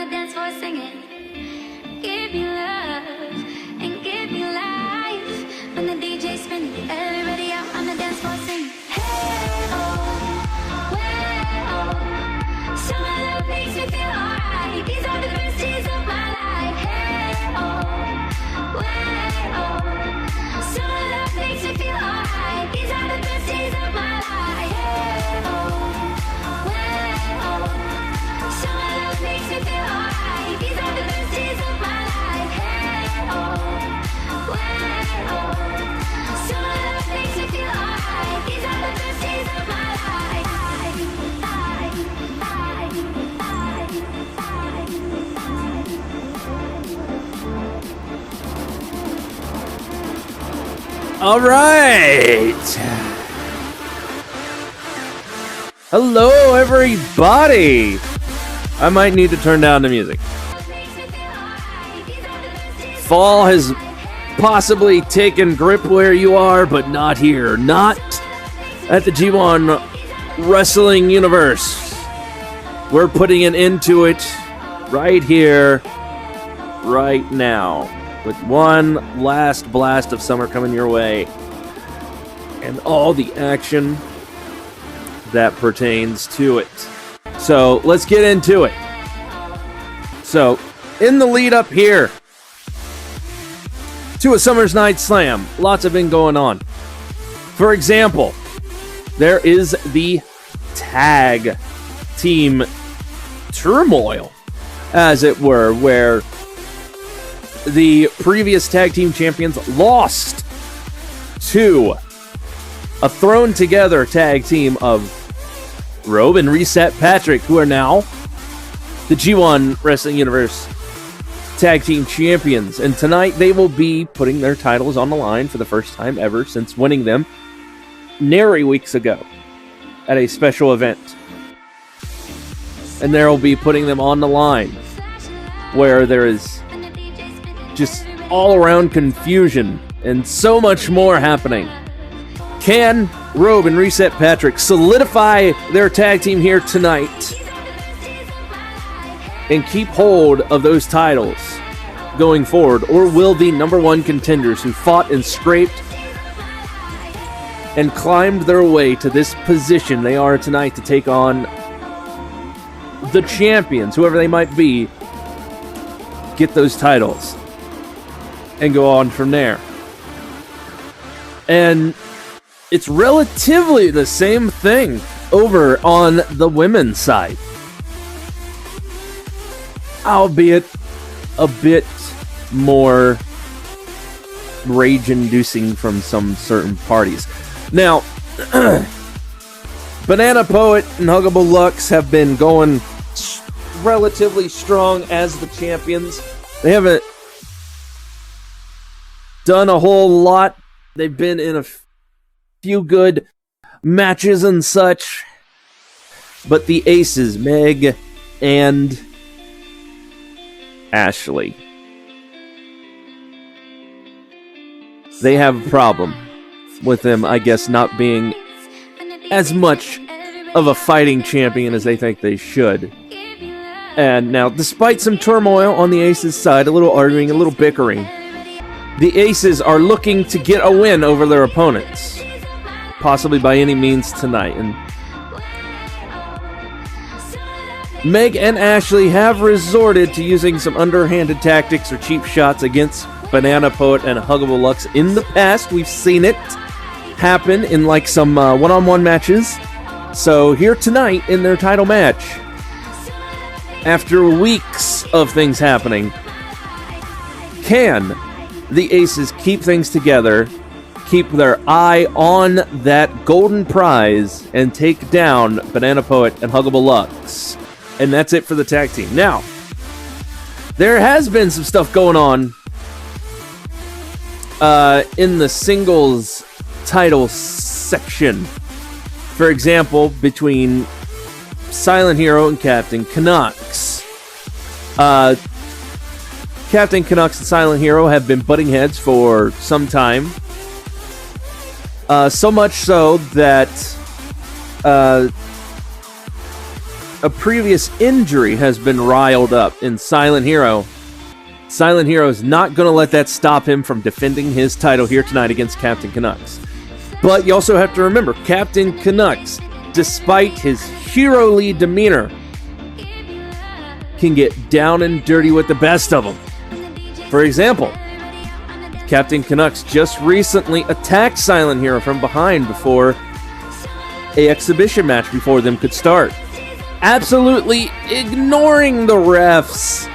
the dance floor singing. Give me love and give me life. When the DJ's spinning, everybody out on the dance floor singing. Hey oh, way oh, some of love makes me feel alright. These are the best days of my life. Hey oh, way oh, some of love makes me feel alright. These are the best days of my life. Hey oh, way oh, some of love makes me feel alright. These are the best days of my life. Hey oh, way oh, some of love makes me feel alright. These are the best days of my life. All right. Hello, everybody. I might need to turn down the music. Fall has possibly taken grip where you are, but not here. Not at the G1 Wrestling Universe. We're putting an end to it right here, right now, with one last blast of summer coming your way and all the action that pertains to it. So let's get into it. So in the lead up here to a Summer's Night Slam, lots have been going on. For example, there is the tag team turmoil, as it were, where the previous tag team champions lost to a thrown together tag team of Robe and Reset Patrick, who are now the G1 Wrestling Universe tag team champions. And tonight they will be putting their titles on the line for the first time ever since winning them nary weeks ago at a special event. And they'll be putting them on the line where there is just all-around confusion and so much more happening. Can Robe and Reset Patrick solidify their tag team here tonight and keep hold of those titles going forward? Or will the number one contenders who fought and scraped and climbed their way to this position they are tonight to take on the champions, whoever they might be, get those titles and go on from there? And it's relatively the same thing over on the women's side, albeit a bit more rage-inducing from some certain parties. Now, Banana Poet and Huggable Lux have been going relatively strong as the champions. They haven't done a whole lot. They've been in a few good matches and such. But the aces, Meg and Ashley, they have a problem with them, I guess, not being as much of a fighting champion as they think they should. And now, despite some turmoil on the Aces side, a little arguing, a little bickering, the Aces are looking to get a win over their opponents, possibly by any means tonight. And Meg and Ashley have resorted to using some underhanded tactics or cheap shots against Banana Poet and Huggable Lux in the past. We've seen it happen in like some one-on-one matches. So here tonight in their title match, after weeks of things happening, can the Aces keep things together, keep their eye on that golden prize, and take down Banana Poet and Huggable Lux? And that's it for the tag team. Now, there has been some stuff going on in the singles title section. For example, between Silent Hero and Captain KANUKS. Captain KANUKS and Silent Hero have been butting heads for some time. So much so that a previous injury has been riled up in Silent Hero. Silent Hero is not going to let that stop him from defending his title here tonight against Captain CANUKS. But you also have to remember, Captain CANUKS, despite his hero-ly demeanor, can get down and dirty with the best of them. For example, Captain CANUKS just recently attacked Silent Hero from behind before an exhibition match before them could start, absolutely ignoring the refs'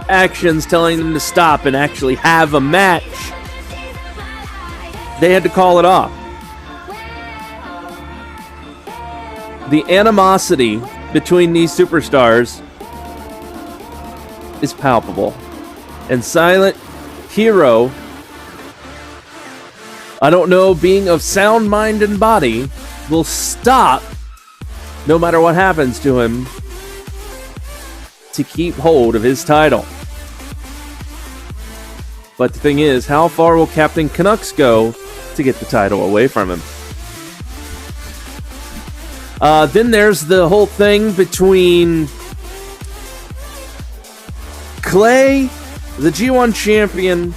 actions telling them to stop and actually have a match. They had to call it off. The animosity between these superstars is palpable. And Silent Hero, I don't know, being of sound mind and body, will stop, no matter what happens to him, to keep hold of his title. But the thing is, how far will Captain CANUKS go to get the title away from him? Then there's the whole thing between Clay, the G1 champion,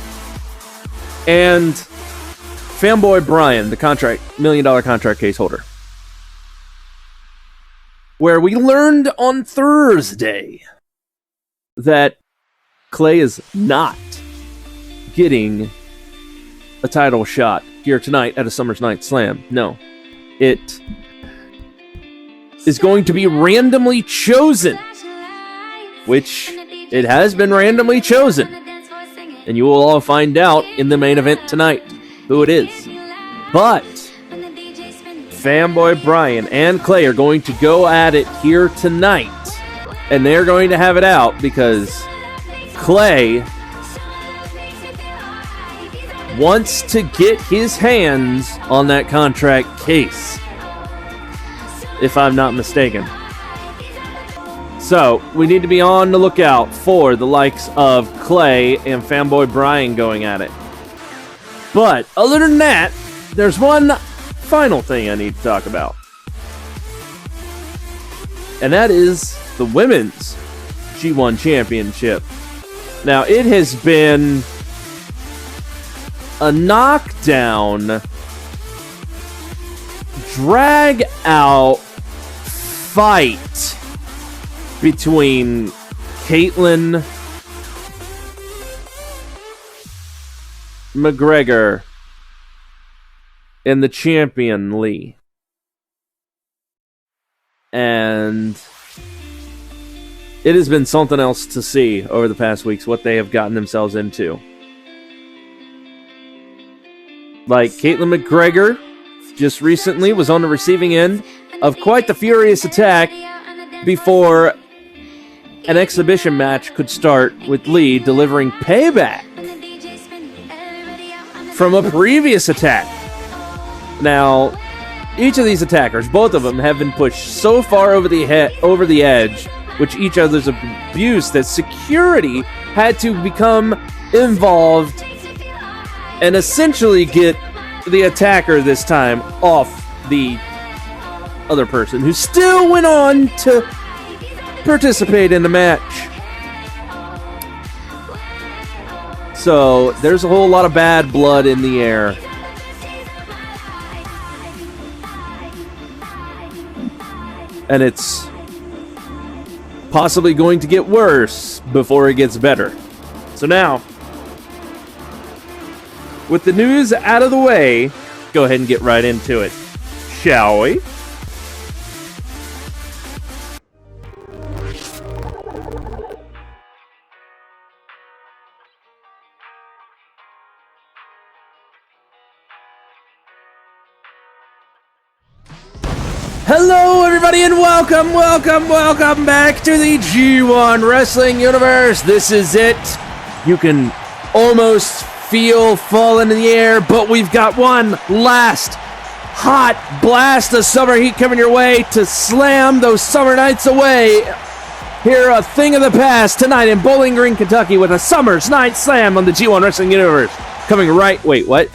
and Fanboy Brian, the $1 million contract case holder. Where we learned on Thursday that Clay is not getting a title shot here tonight at a Summer's Night Slam. No. It is going to be randomly chosen, which it has been randomly chosen. And you will all find out in the main event tonight who it is. But Fanboy Brian and Clay are going to go at it here tonight. And they're going to have it out because Clay wants to get his hands on that contract case, if I'm not mistaken. So, we need to be on the lookout for the likes of Clay and Fanboy Brian going at it. But, other than that, there's one final thing I need to talk about. And that is the Women's G1 Championship. Now, it has been a knockdown, drag out fight between KATLYN, McGregor, and the champion Lee. And it has been something else to see over the past weeks what they have gotten themselves into. Like, KATLYN McGregor just recently was on the receiving end of quite the furious attack before an exhibition match could start, with Lee delivering payback from a previous attack. Now, each of these attackers, both of them, have been pushed so far over the edge, which each other's abuse, that security had to become involved and essentially get the attacker this time off the other person, who still went on to participate in the match. So there's a whole lot of bad blood in the air. And it's possibly going to get worse before it gets better. So now, with the news out of the way, go ahead and get right into it, shall we? Hello, everybody, and welcome back to the G1 Wrestling Universe. This is it. You can almost feel falling in the air, but we've got one last hot blast of summer heat coming your way to slam those summer nights away. Here, a thing of the past tonight in Bowling Green, Kentucky, with a Summer's Night Slam on the G1 Wrestling Universe. Coming right, wait, what?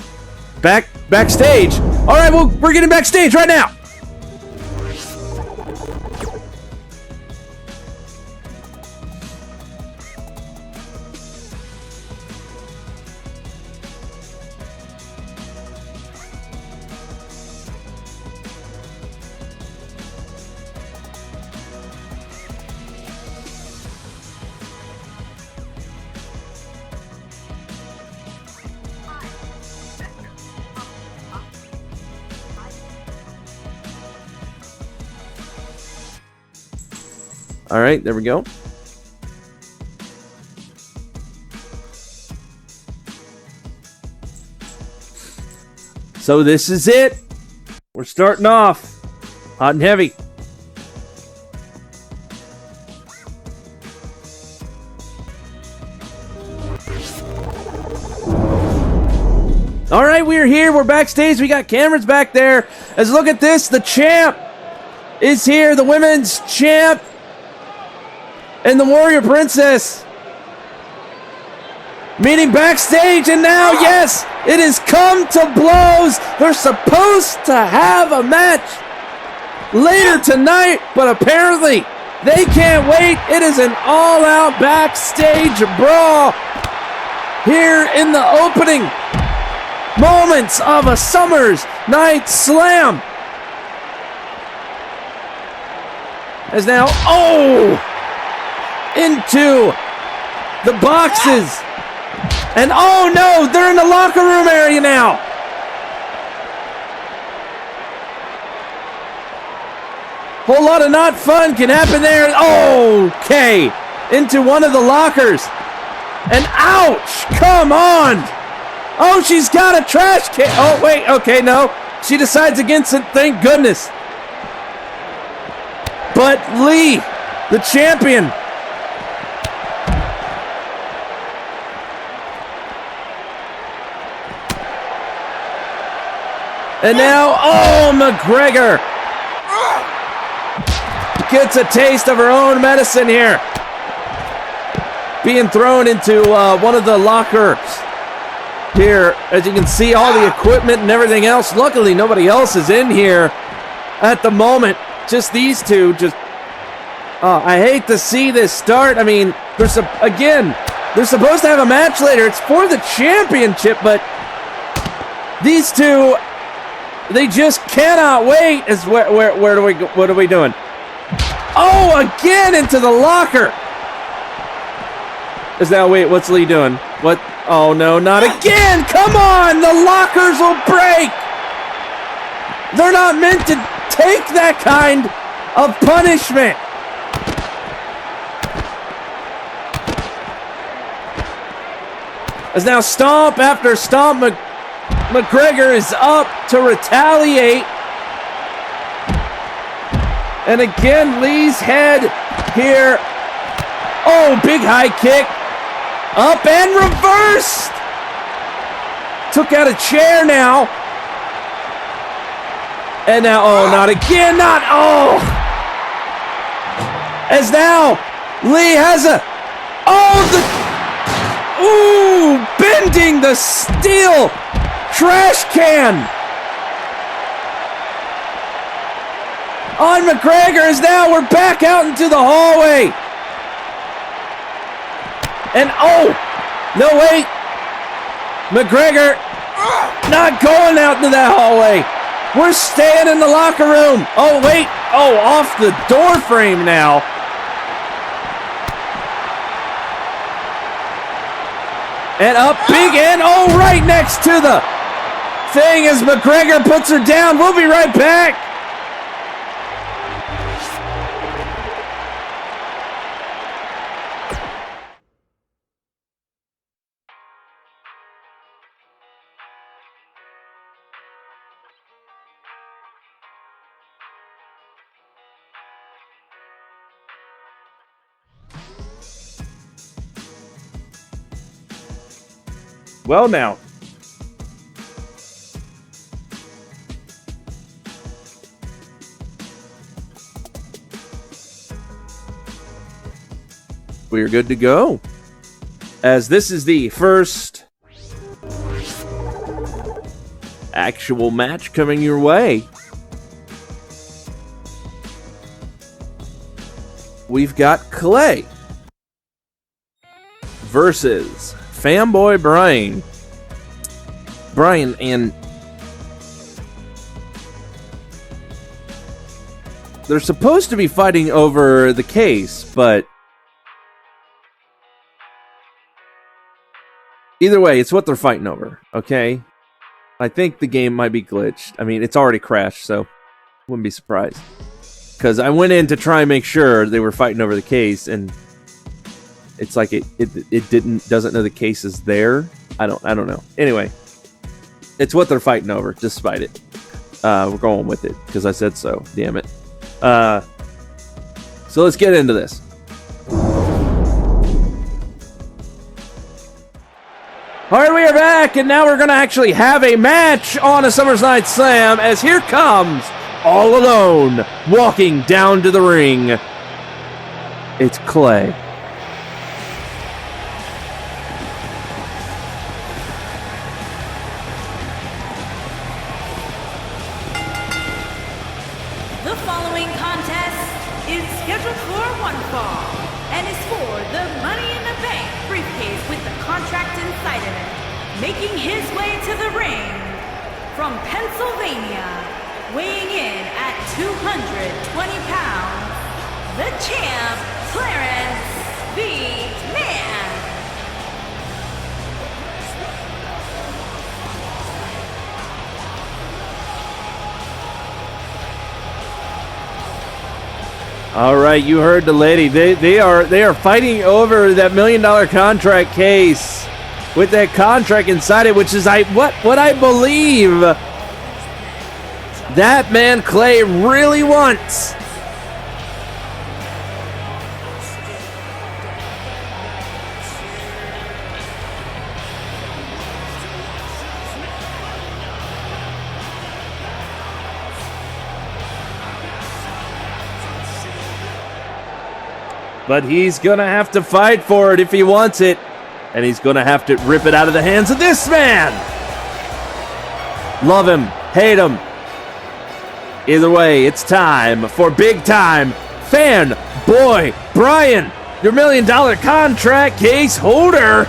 Backstage. All right, well, we're getting backstage right now. All right, there we go. So this is it. We're starting off hot and heavy. All right, we're here. We're backstage. We got cameras back there. As look at this, the champ is here. The women's champ and the Warrior Princess meeting backstage. And now, yes, it has come to blows. They're supposed to have a match later tonight, but apparently they can't wait. It is an all-out backstage brawl here in the opening moments of a Summer's Night Slam. As now, into the boxes. And oh no, they're in the locker room area now. Whole lot of not fun can happen there. Okay, into one of the lockers. And ouch, come on. Oh, she's got a trash can. Oh, wait, okay, no. She decides against it, thank goodness. But Lee, the champion, and now, McGregor gets a taste of her own medicine here. Being thrown into one of the lockers. Here, as you can see, all the equipment and everything else. Luckily, nobody else is in here at the moment. Just these two. I hate to see this start. I mean, they're supposed to have a match later. It's for the championship, but these two, they just cannot wait. What are we doing? Again into the locker. Wait, what's Lee doing? What? Oh no, not again! Come on! The lockers will break! They're not meant to take that kind of punishment! As now stomp after stomp, McGregor is up to retaliate. And again, Lee's head here. Big high kick. Up and reversed. Took out a chair now. And now, not again, As now, Lee has bending the steel trash can. On McGregor as now we're back out into the hallway. And no wait. McGregor not going out into that hallway. We're staying in the locker room. Off the door frame now. And up big and right next to the thing as McGregor puts her down. We'll be right back. Well, now. We're good to go. As this is the first actual match coming your way. We've got Clay versus Fanboy Brian, and they're supposed to be fighting over the case, but either way, it's what they're fighting over, okay? I think the game might be glitched. I mean, it's already crashed, so wouldn't be surprised. because I went in to try and make sure they were fighting over the case, and it's like it doesn't know the case is there. I don't know. Anyway, it's what they're fighting over, despite it. We're going with it because I said so. Damn it. So let's get into this. All right, we are back, and now we're going to actually have a match on a Summer's Night Slam, as here comes, all alone, walking down to the ring. It's Clay. The following contest is scheduled for one fall and is for the Money in the Bank briefcase with the contract inside of it. Making his way to the ring from Pennsylvania, weighing in at 220 pounds, the champ, Clarence the Man. All right, you heard the lady. They are fighting over that $1 million contract case with that contract inside it, which is what I believe that man Clay really wants. But he's going to have to fight for it if he wants it. And he's going to have to rip it out of the hands of this man. Love him, hate him. Either way, it's time for big time Fan Boy Brian, your $1 million contract case holder.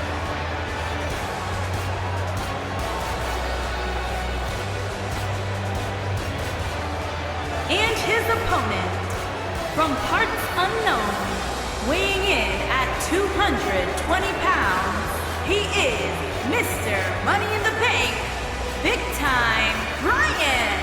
And his opponent, from parts unknown, weighing in at 220 pounds, he is Mr. Money in the Bank, Big Time Brian.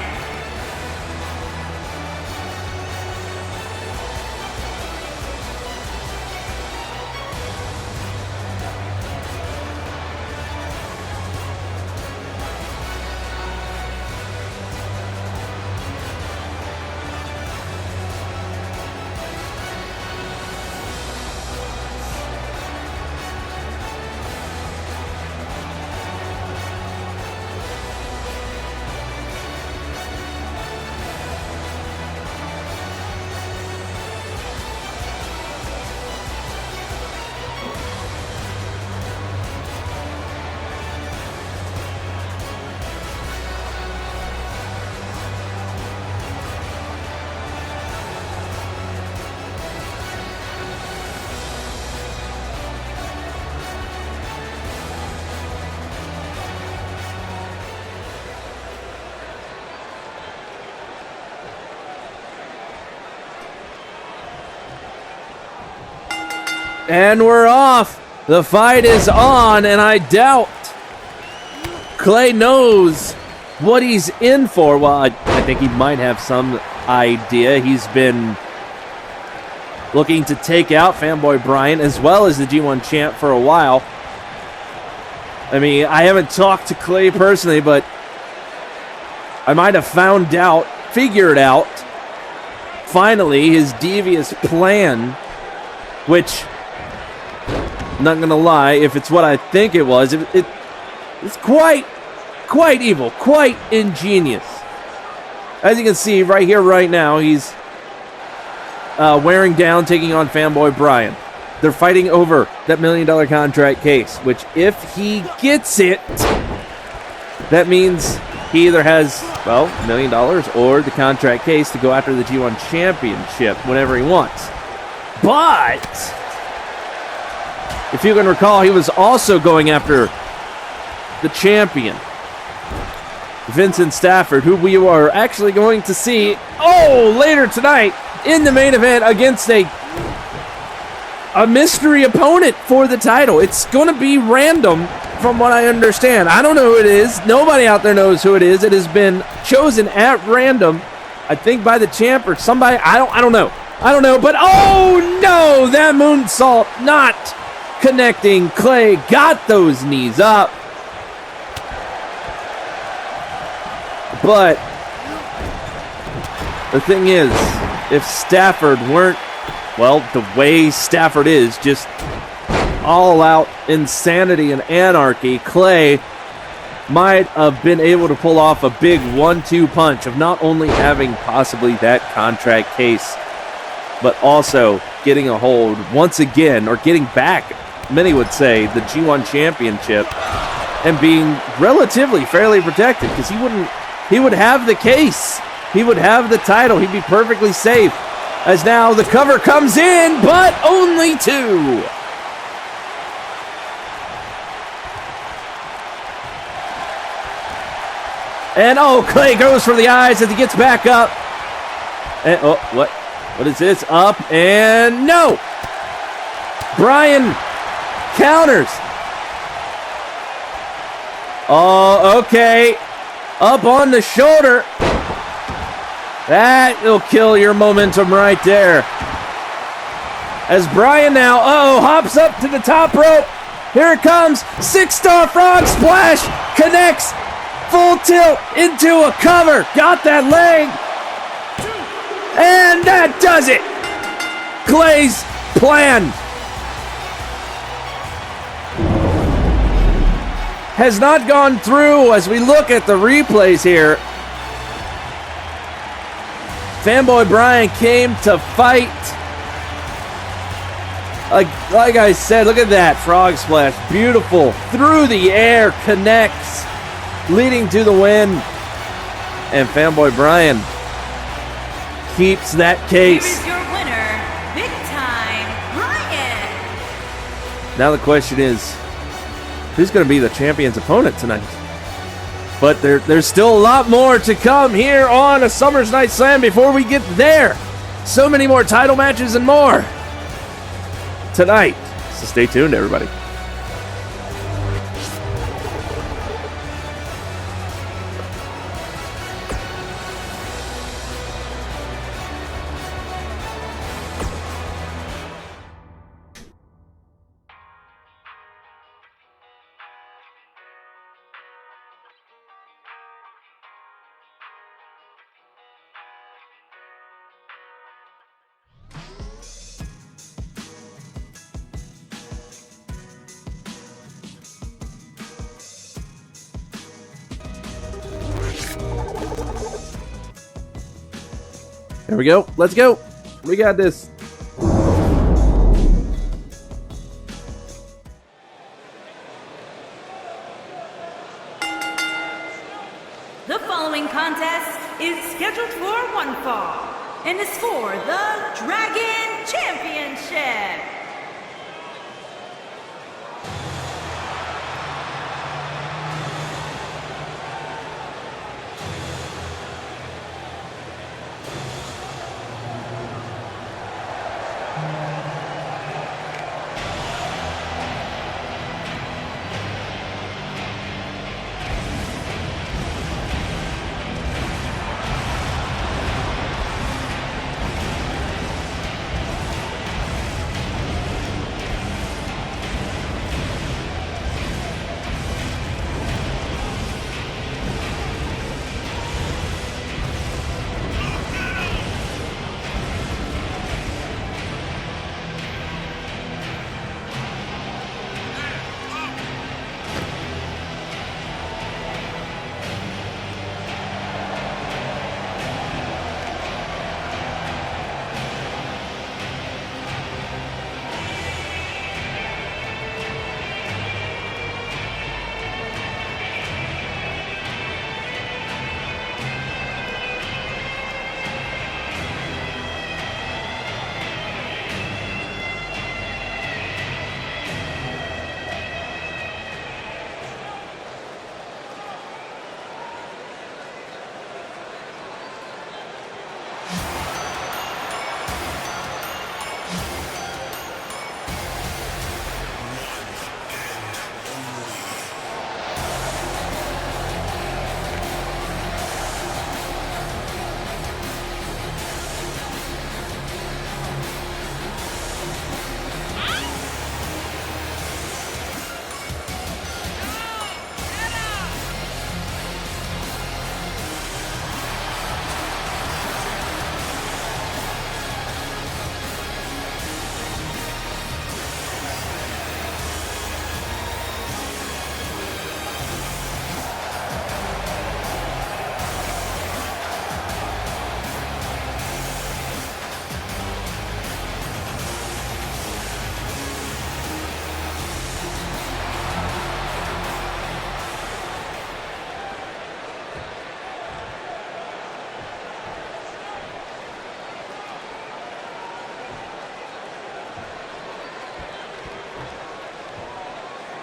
And we're off. The fight is on, and I doubt Clay knows what he's in for. Well, I think he might have some idea. He's been looking to take out Fanboy Brian as well as the G1 champ for a while. I mean, I haven't talked to Clay personally, but I might have figured out, finally, his devious plan, which, not gonna lie, if it's what I think it was, it's quite evil, quite ingenious. As you can see right here, right now, he's wearing down, taking on Fanboy Brian. They're fighting over that $1 million contract case, which if he gets it, that means he either has, well, $1 million or the contract case to go after the G1 championship whenever he wants. But if you can recall, he was also going after the champion, Vincent Stafford, who we are actually going to see later tonight in the main event against a mystery opponent for the title. It's going to be random from what I understand. I don't know who it is. Nobody out there knows who it is. It has been chosen at random. I think by the champ or somebody. I don't know. But oh no, that moonsault not connecting. Clay got those knees up. But the thing is, if Stafford weren't, well, the way Stafford is, just all out insanity and anarchy, Clay might have been able to pull off a big 1-2 punch of not only having possibly that contract case, but also getting a hold once again, or getting back, many would say, the G1 championship, and being relatively fairly protected, because he would have the case. He would have the title. He'd be perfectly safe. As now the cover comes in, but only 2. And oh, Clay goes for the eyes as he gets back up. And oh, what is this? Up and no. Bryan counters. Oh, okay. Up on the shoulder. That'll kill your momentum right there. As Bryan now, hops up to the top rope. Here it comes. 6-star frog splash. Connects. Full tilt into a cover. Got that leg. And that does it. Clay's plan has not gone through as we look at the replays here. Fanboy Bryan came to fight. Like I said, look at that frog splash. Beautiful. Through the air, connects, leading to the win. And Fanboy Bryan keeps that case. Here is your winner, Big Time Bryan. Now the question is, who's going to be the champion's opponent tonight? But there's still a lot more to come here on a Summer's Night Slam before we get there. So many more title matches and more tonight. So stay tuned, everybody. There we go. Let's go. We got this. The following contest is scheduled for one fall and is for the Dragon Championship.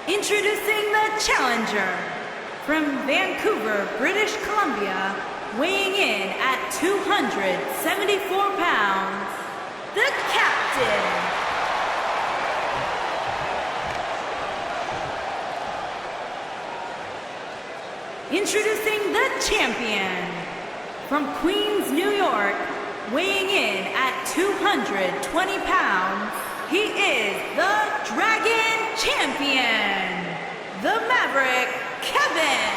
Introducing the challenger from Vancouver, British Columbia, weighing in at 274 pounds, the captain. Introducing the champion from Queens, New York, weighing in at 220 pounds, he is the Dragon Champion, the Maverick, Kevin.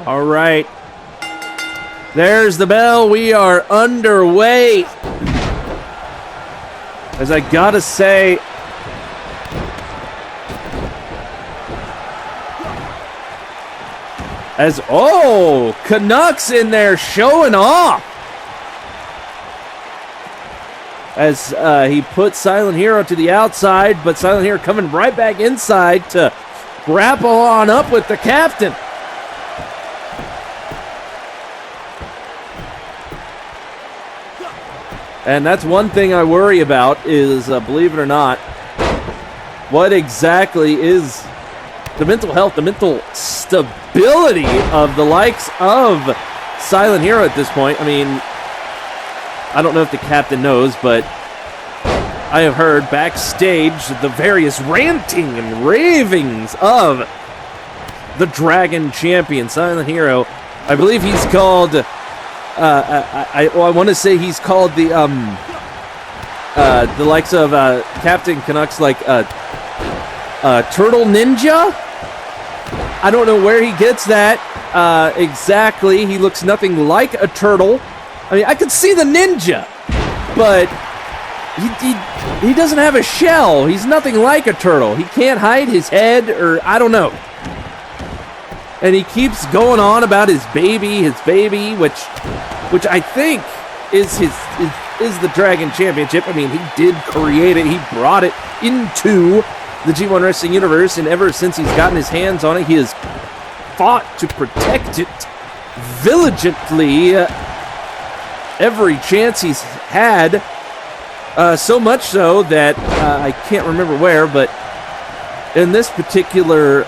All right. There's the bell. We are underway. As I gotta say, CANUKS in there showing off. As he put Silent Hero to the outside, but Silent Hero coming right back inside to grapple on up with the captain. And that's one thing I worry about is, believe it or not, what exactly is the mental health, the mental stability of the likes of Silent Hero at this point. I mean, I don't know if the captain knows, but I have heard backstage the various ranting and ravings of the Dragon Champion, Silent Hero. I believe he's called... I want to say he's called the likes of Captain CANUKS, like Turtle Ninja. I don't know where he gets that exactly. He looks nothing like a turtle. I mean, I could see the ninja, but he doesn't have a shell. He's nothing like a turtle. He can't hide his head, or I don't know. And he keeps going on about his baby, which I think is the Dragon Championship. I mean, he did create it. He brought it into the G1 Wrestling universe, and ever since he's gotten his hands on it, he has fought to protect it diligently every chance he's had. So much so that I can't remember where, but in this particular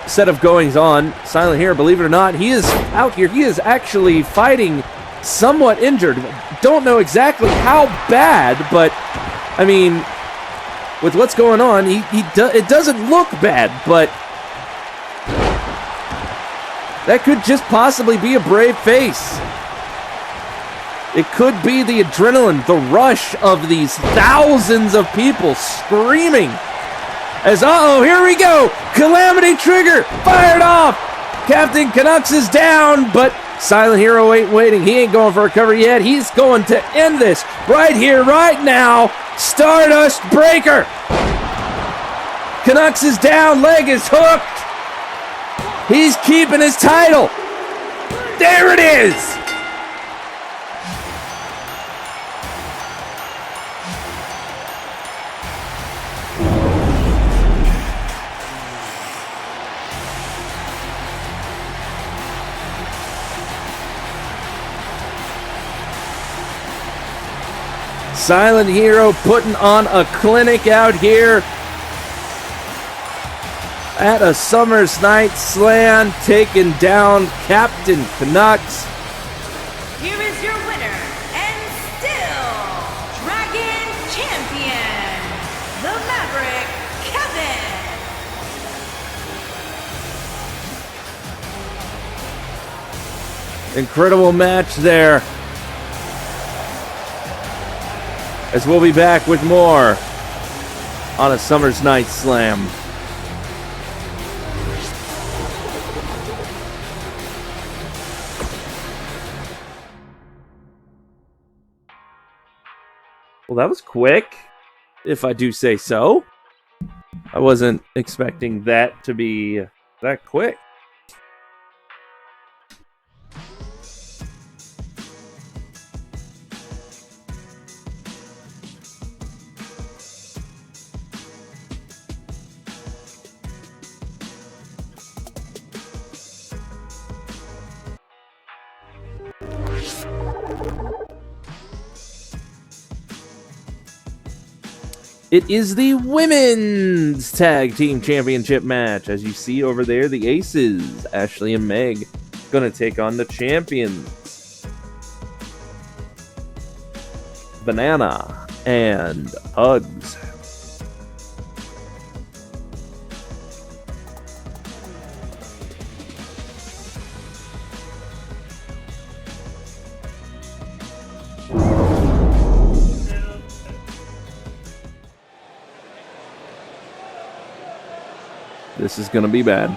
set of goings on, Silent Hero, believe it or not, he is out here. He is actually fighting somewhat injured. Don't know exactly how bad, but I mean, with what's going on, it doesn't look bad, but that could just possibly be a brave face. It could be the adrenaline, the rush of these thousands of people screaming. As, here we go! Calamity Trigger fired off! Captain CANUKS is down, but Silent Hero ain't waiting. He ain't going for a cover yet. He's going to end this right here, right now. Stardust Breaker! CANUKS is down, leg is hooked. He's keeping his title. There it is! Silent Hero putting on a clinic out here at a Summer's Night Slam, taking down Captain CANUKS. Here is your winner, and still Dragon Champion, the Maverick, Kevin. Incredible match there. As we'll be back with more on a Summer's Night Slam. Well, that was quick, if I do say so. I wasn't expecting that to be that quick. It is the Women's Tag Team Championship match. As you see over there, the Aces, Ashley and Meg, going to take on the champions, Banana and Hugs. This is going to be bad.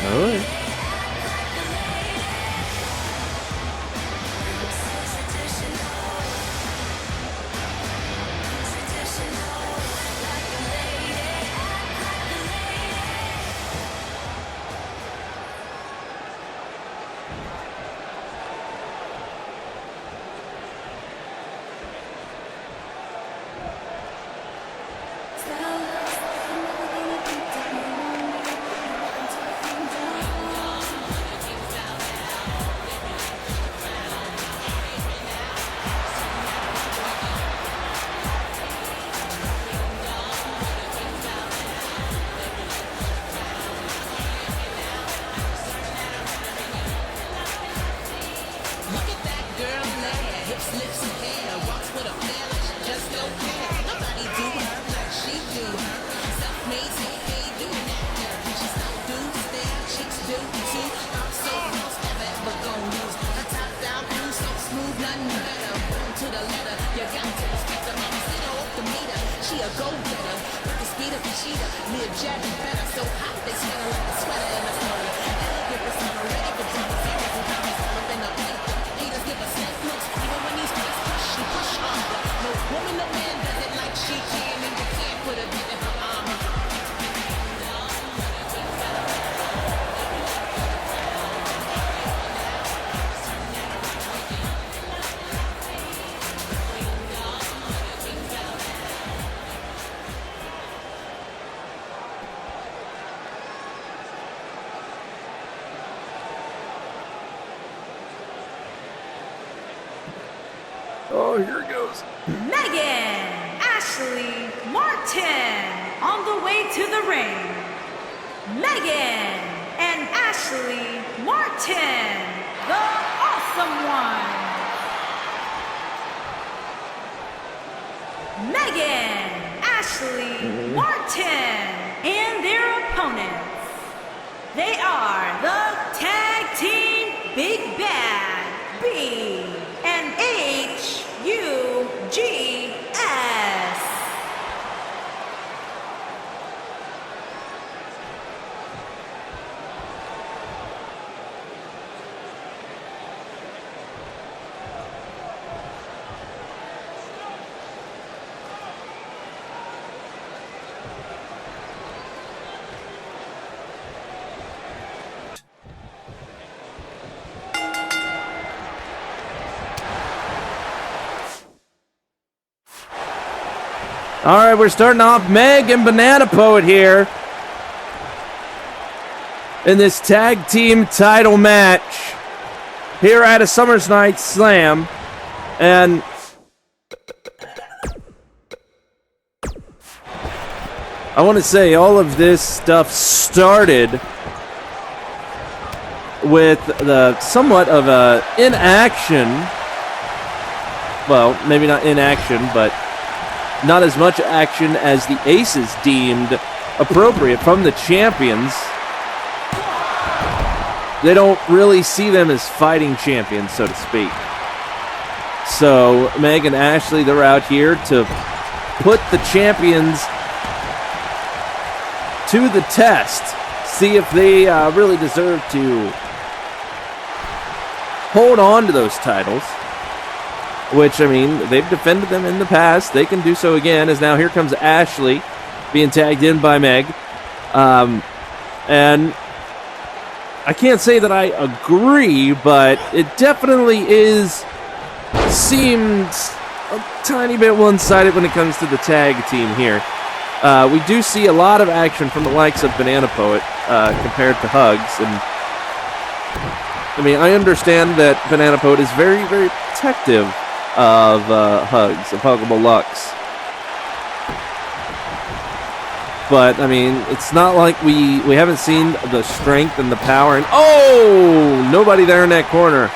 All right. Oh, here it goes. Megan Ashley Martin on the way to the ring. Megan and Ashley Martin, the awesome one. Megan Ashley Martin and their opponents. They are the Tag Team Big Bad B and HUGS. All right, we're starting off Meg and Banana Poet here in this tag team title match here at a Summer's Night Slam. And I want to say all of this stuff started with the somewhat of a inaction. Well, maybe not inaction, but not as much action as the Aces deemed appropriate from the champions. They don't really see them as fighting champions, so to speak. So Meg and Ashley, they're out here to put the champions to the test. See if they really deserve to hold on to those titles. Which, I mean, they've defended them in the past. They can do so again, as now here comes Ashley being tagged in by Meg. And I can't say that I agree, but it definitely seems a tiny bit one-sided when it comes to the tag team here. We do see a lot of action from the likes of Banana Poet compared to Hugs. And I mean, I understand that Banana Poet is very, very protective of Hugs, of Huggable Lux. But, I mean, it's not like we haven't seen the strength and the power. And oh! Nobody there in that corner.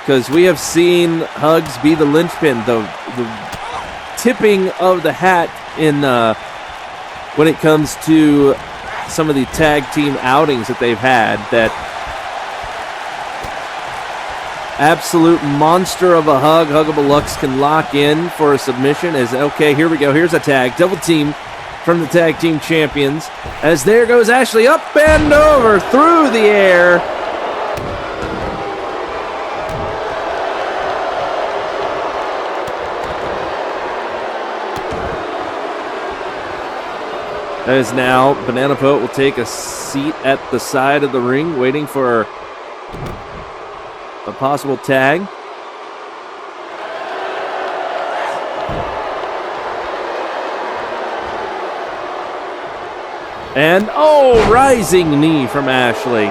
Because we have seen Hugs be the linchpin, the tipping of the hat in when it comes to some of the tag team outings that they've had. That absolute monster of a hug. Huggable Lux can lock in for a submission. As okay, here we go. Here's a tag. Double team from the tag team champions. As there goes Ashley up and over through the air. As now Banana Poet will take a seat at the side of the ring, waiting for a possible tag. And, oh, rising knee from Ashley.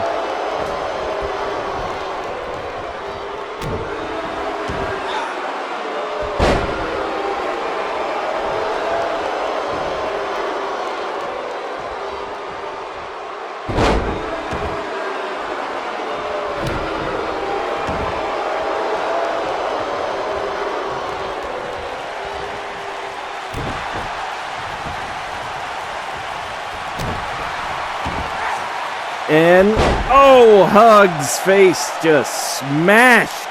And, oh, Hugs' face just smashed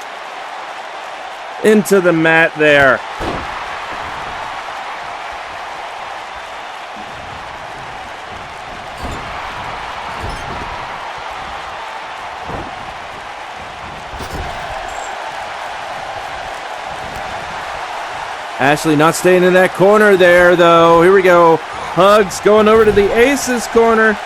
into the mat there. Ashley not staying in that corner there, though. Here we go. Hugs going over to the Aces corner.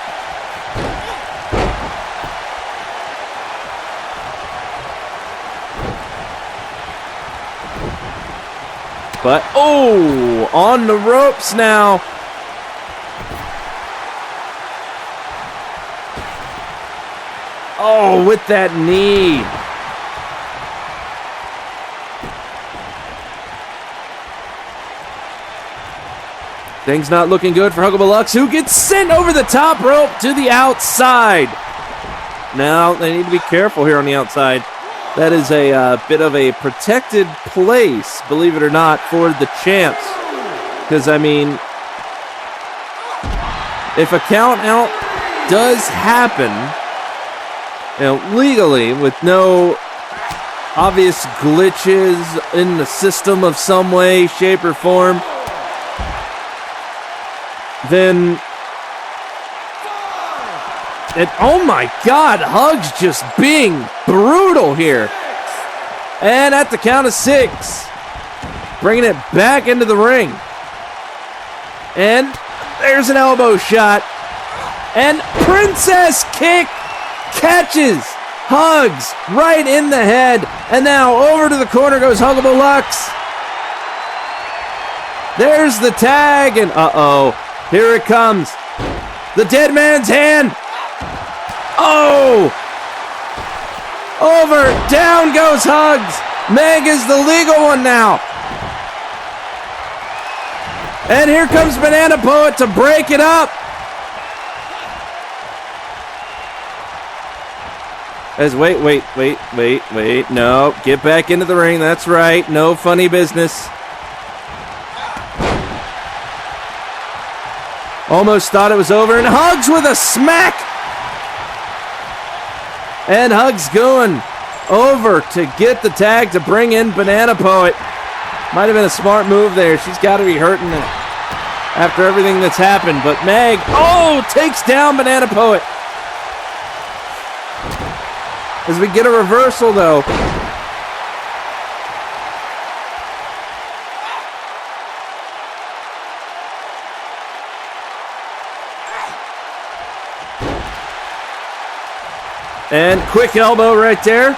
But, oh, on the ropes now. Oh, with that knee. Things not looking good for Huggable Lux, who gets sent over the top rope to the outside. Now, they need to be careful here on the outside. That is a bit of a protected place, believe it or not, for the champs. Because, I mean, if a count out does happen, you know, legally, with no obvious glitches in the system of some way, shape, or form, then oh my God, Hugs just being brutal here. And at the count of 6, bringing it back into the ring. And there's an elbow shot. And Princess Kick catches Hugs right in the head. And now over to the corner goes Huggable Lux. There's the tag. And uh-oh, here it comes. The dead man's hand. Oh! Over, down goes Hugs. Meg is the legal one now. And here comes Banana Poet to break it up. As wait. No, get back into the ring. That's right. No funny business. Almost thought it was over. And Hugs with a smack. And Hugs going over to get the tag to bring in Banana Poet. Might have been a smart move there. She's got to be hurting it after everything that's happened. But Meg, takes down Banana Poet. As we get a reversal, though. And quick elbow right there.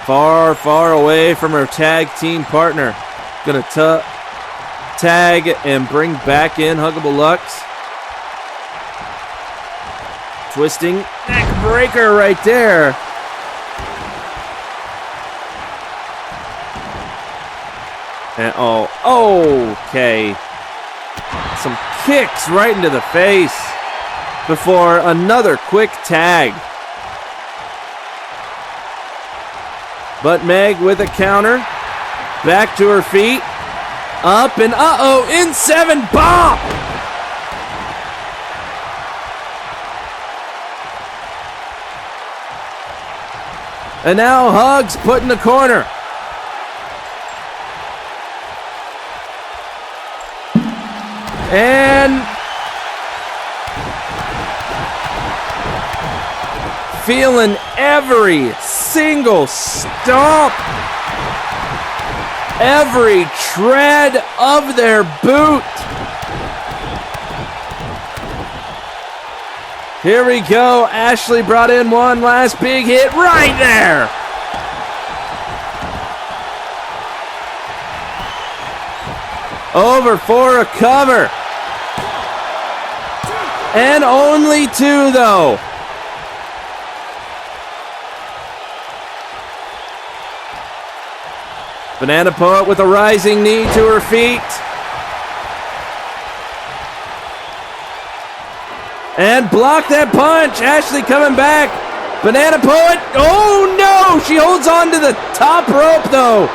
Far, far away from her tag team partner. Gonna tag and bring back in Huggable Lux. Twisting neck breaker right there. And okay. Some kicks right into the face before another quick tag. But Meg with a counter. Back to her feet. Up and in 7 bomb. And now Hugs put in the corner. And feeling every single stomp, every tread of their boot. Here we go. Ashley brought in one last big hit right there. Over for a cover. And only 2, though. Banana Poet with a rising knee to her feet. And block that punch. Ashley coming back. Banana Poet. Oh, no. She holds on to the top rope, though.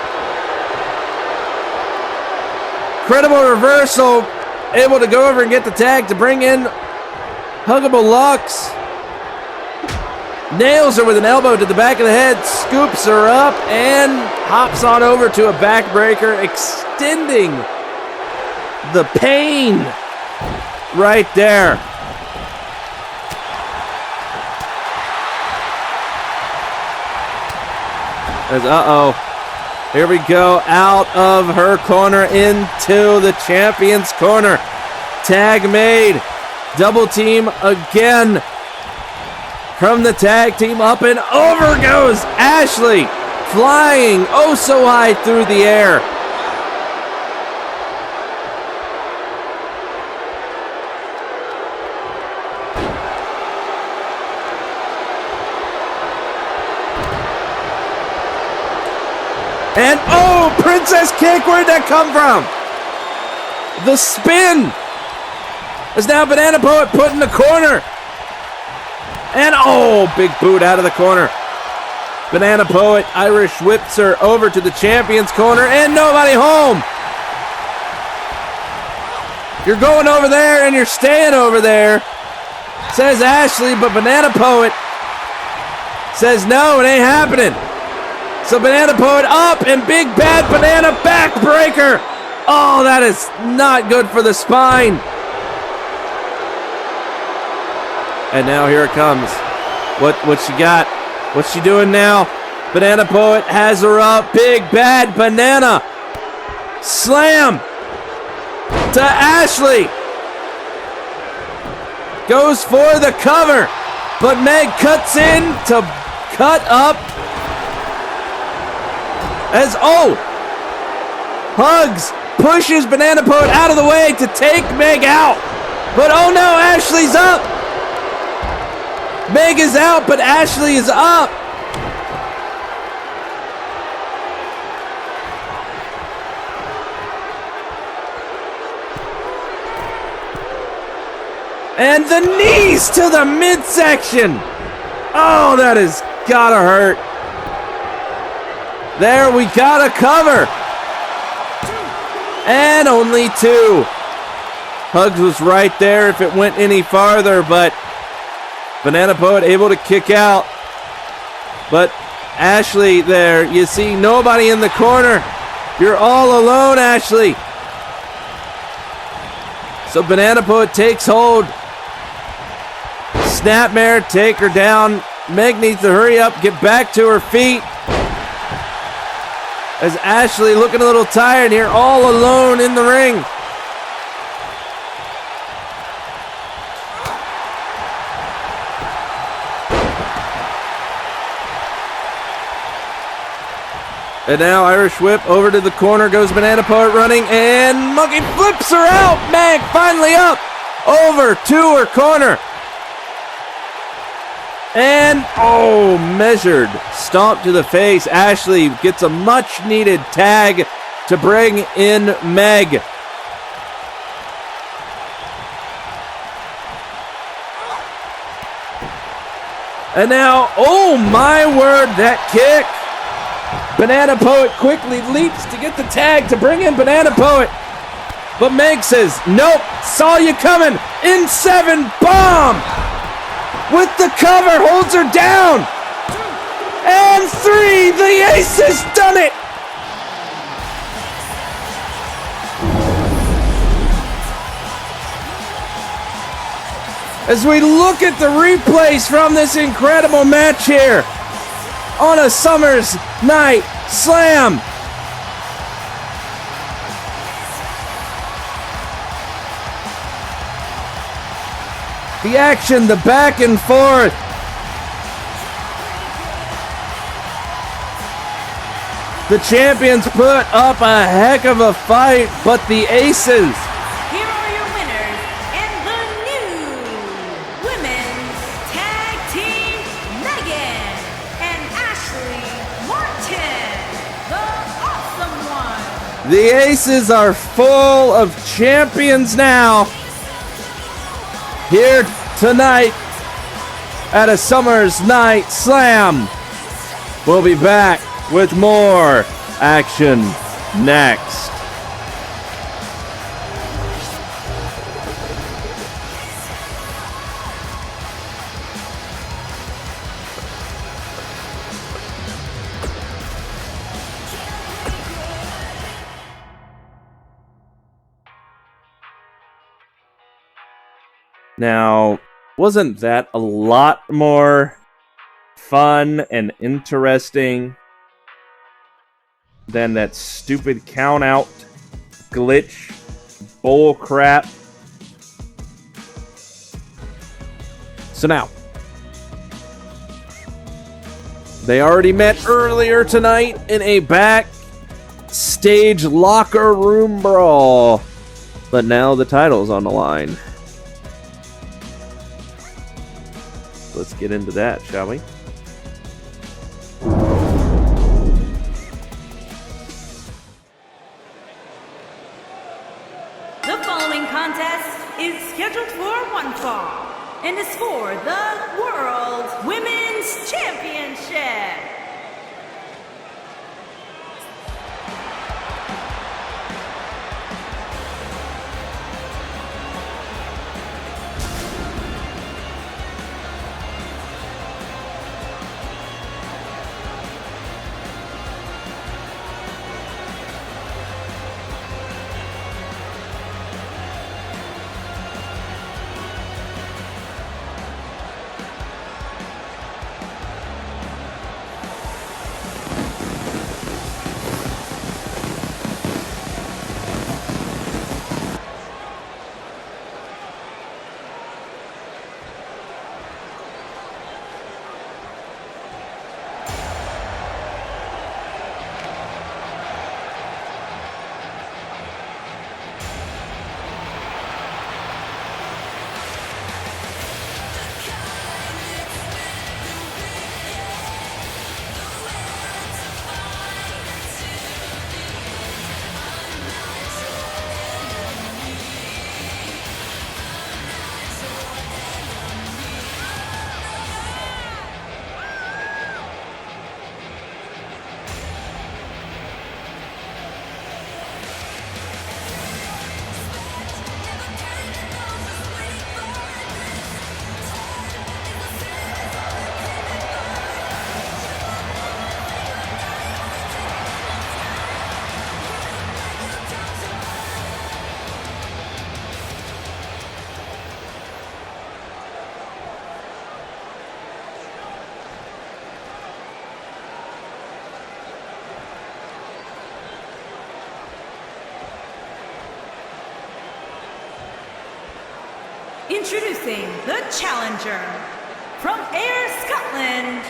Incredible reversal. Able to go over and get the tag to bring in Huggable Lux. Nails her with an elbow to the back of the head. Scoops her up and hops on over to a backbreaker, extending the pain right there. Here we go, out of her corner into the champion's corner. Tag made. Double team again. From the tag team, up and over goes Ashley. Flying so high through the air. And Princess kick, where'd that come from? The spin is now Banana Poet put in the corner. And big boot out of the corner. Banana Poet Irish whips her over to the champion's corner and nobody home. You're going over there and you're staying over there, says Ashley, but Banana Poet says no, it ain't happening. So Banana Poet up and big bad banana backbreaker. Oh, that is not good for the spine. And now here it comes. What she got? What's she doing now? Banana Poet has her up. Big bad banana. Slam to Ashley. Goes for the cover. But Meg cuts in to cut up. As Hugs pushes Banana Poet out of the way to take Meg out. But no, Ashley's up. Meg is out, but Ashley is up. And the knees to the midsection. Oh, that has gotta hurt. There, we got a cover. And only 2. Hugs was right there if it went any farther, but Banana Poet able to kick out. But Ashley there, you see nobody in the corner. You're all alone, Ashley. So Banana Poet takes hold. Snapmare, take her down. Meg needs to hurry up, get back to her feet. As Ashley looking a little tired here, all alone in the ring. And now Irish Whip over to the corner, goes Banana Poet running, and Monkey flips her out. Meg finally up, over to her corner. And, oh, measured stomp to the face. Ashley gets a much-needed tag to bring in Meg. And now, oh my word, that kick. Banana Poet quickly leaps to get the tag to bring in Banana Poet. But Meg says, nope, saw you coming. In 7, bomb. With the cover, holds her down. And 3, the ace has done it. As we look at the replays from this incredible match here on a summer's night slam. The action, the back and forth. The champions put up a heck of a fight, but the aces. Here are your winners and the new women's tag team, Megan and Ashley Martin, the awesome one. The aces are full of champions now. Here tonight at a Summer's Night Slam. We'll be back with more action next. Now, wasn't that a lot more fun and interesting than that stupid count out glitch bull crap? So now, they already met earlier tonight in a backstage locker room brawl, but now the title's on the line. Let's get into that, shall we? The following contest is scheduled for one fall and is for the World Women's Championship. Introducing the challenger from Ayr, Scotland,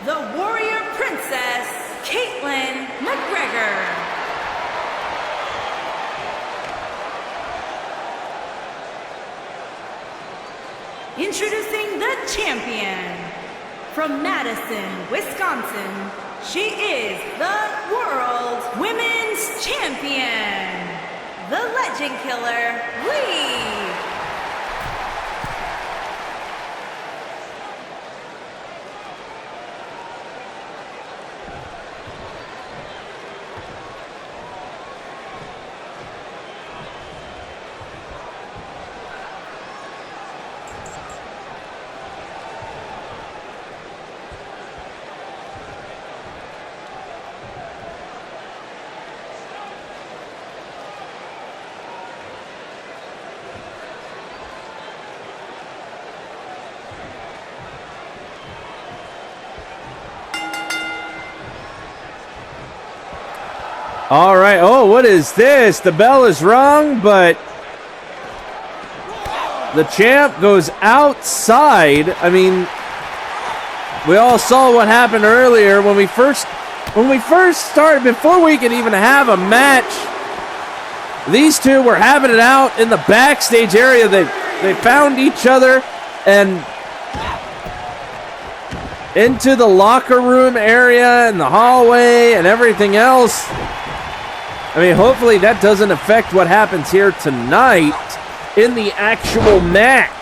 the warrior princess, KATLYN McGregor. Introducing the champion from Madison, Wisconsin, she is the world women's champion, the legend killer, Lee. All right. Oh, what is this? The bell is rung, but the champ goes outside. I mean, we all saw what happened earlier when we first started. Before we could even have a match, these two were having it out in the backstage area. They found each other and into the locker room area and the hallway and everything else. I mean, hopefully that doesn't affect what happens here tonight in the actual match.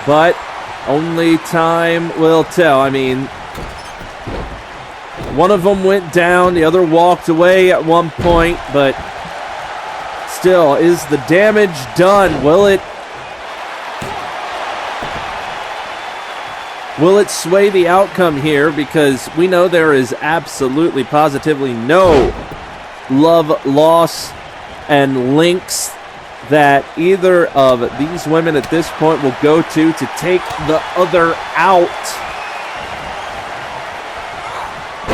But only time will tell. I mean, one of them went down, the other walked away at one point, but still, is the damage done? Will it sway the outcome here? Because we know there is absolutely, positively no love, loss, and links that either of these women at this point will go to take the other out.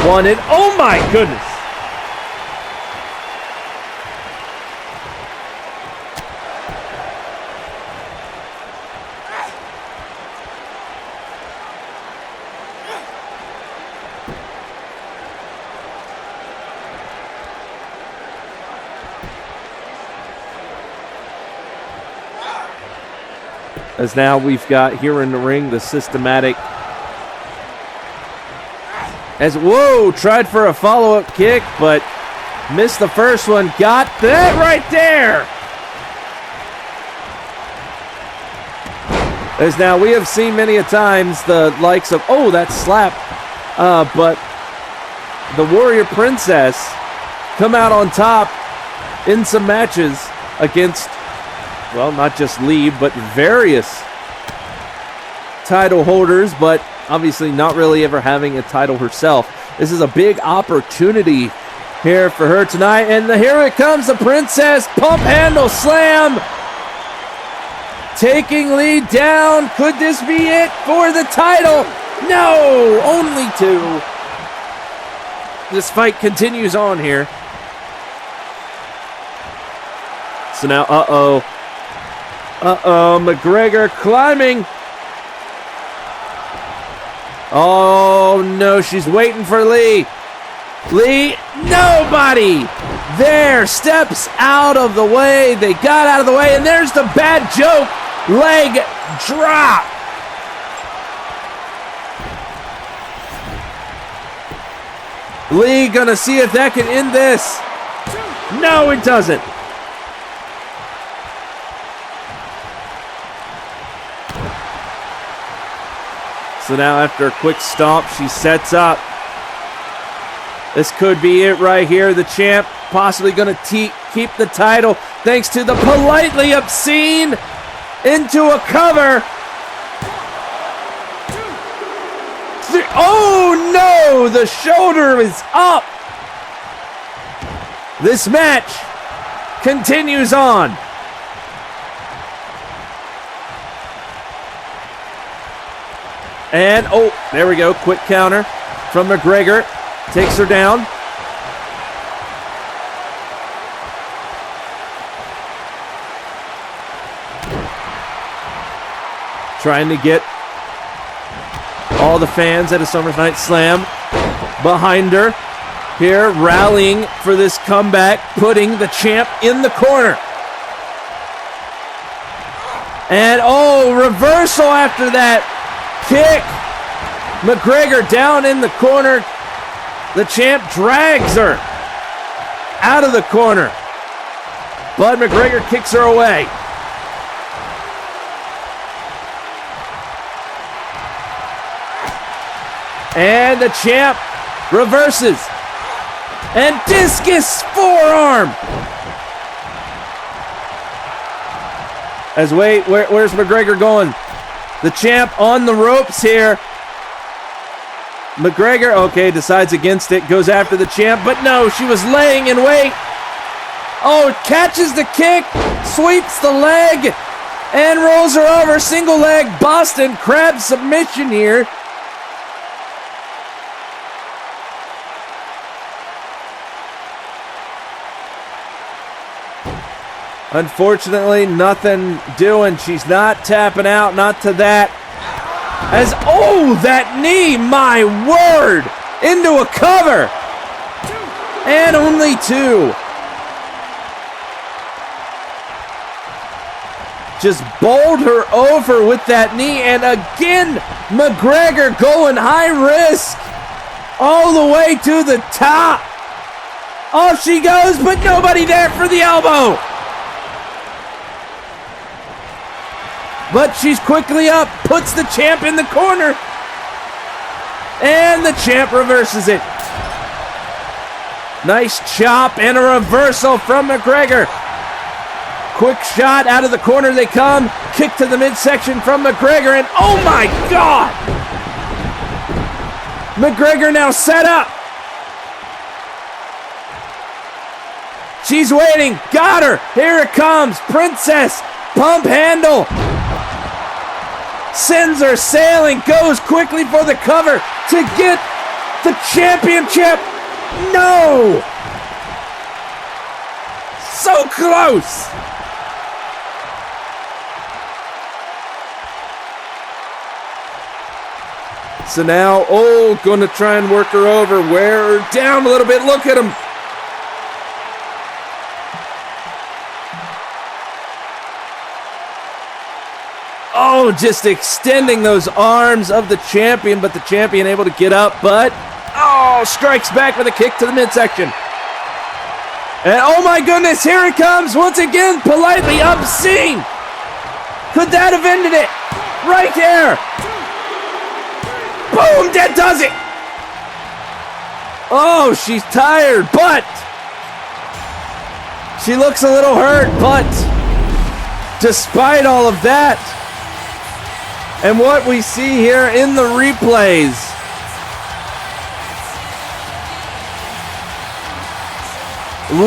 One and oh my goodness! As now we've got here in the ring the systematic. Whoa, tried for a follow-up kick, but missed the first one. Got that right there. As now we have seen many a times the likes of, oh, that slap. But the Warrior Princess come out on top in some matches against, well, not just Lee, but various title holders, but obviously not really ever having a title herself. This is a big opportunity here for her tonight, and here it comes, the Princess, pump handle slam, taking Lee down. Could this be it for the title? No, only two. This fight continues on here. So now, McGregor climbing. Oh, no, she's waiting for Lee. Lee, nobody there, steps out of the way. They got out of the way, and there's the bad joke. Leg drop. Lee gonna see if that can end this. No, it doesn't. So now after a quick stomp, she sets up. This could be it right here. The champ possibly going to keep the title thanks to the politely obscene into a cover. Oh no, the shoulder is up. This match continues on. And, oh, there we go. Quick counter from McGregor. Takes her down. Trying to get all the fans at a Summer's Night Slam behind her. Here, rallying for this comeback, putting the champ in the corner. And, oh, reversal after that kick. McGregor down in the corner. The champ drags her out of the corner. But McGregor kicks her away. And the champ reverses. And discus forearm. Where's McGregor going? The champ on the ropes here. McGregor, okay, decides against it, goes after the champ, but no, she was laying in wait. Oh, catches the kick, sweeps the leg, and rolls her over. Single leg Boston Crab submission here. Unfortunately, nothing doing. She's not tapping out, not to that. As, oh, that knee, my word, into a cover. And only 2. Just bowled her over with that knee. And again, McGregor going high risk all the way to the top. Off she goes, but nobody there for the elbow. But she's quickly up, puts the champ in the corner. And the champ reverses it. Nice chop and a reversal from McGregor. Quick shot out of the corner they come. Kick to the midsection from McGregor, and oh my God! McGregor now set up. She's waiting. Got her. Here it comes. Princess. Pump handle. Sends her sailing. Goes quickly for the cover to get the championship. No! So close. So now, oh, gonna try and work her over. Wear her down a little bit. Look at him. Oh, just extending those arms of the champion, but the champion able to get up, but, oh, strikes back with a kick to the midsection. And, oh my goodness, here it comes once again, politely obscene. Could that have ended it? Right there. Boom, that does it. Oh, she's tired, but she looks a little hurt, but despite all of that, and what we see here in the replays,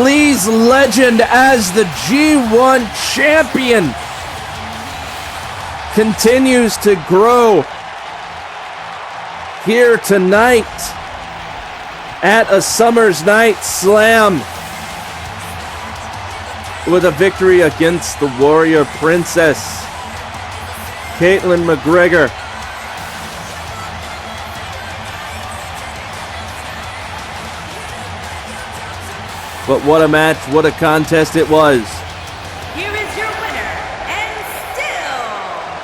Lee's legend as the G1 champion continues to grow here tonight at a Summer's Night Slam with a victory against the Warrior Princess, KATLYN McGregor. But what a match, what a contest it was. Here is your winner, and still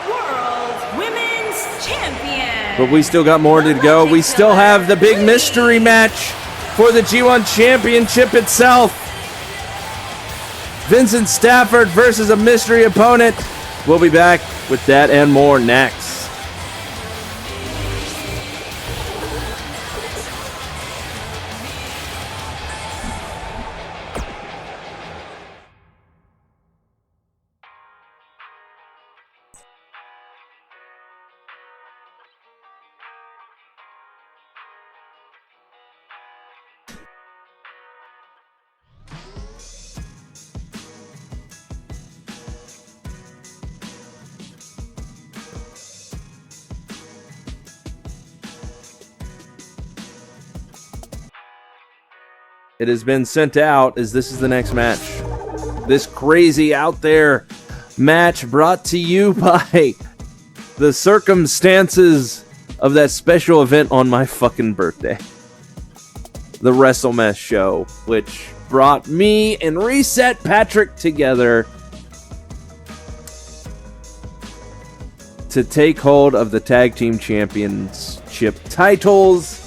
World Women's Champion. But we still got more to go. We still have the big mystery match for the G1 Championship itself. Vincent Stafford versus a mystery opponent. We'll be back with that and more next. it has been sent out as this is the next match. This crazy out there match brought to you by the circumstances of that special event on my fucking birthday. The WrestleMess show, which brought me and Reset Patrick together to take hold of the Tag Team Championship titles.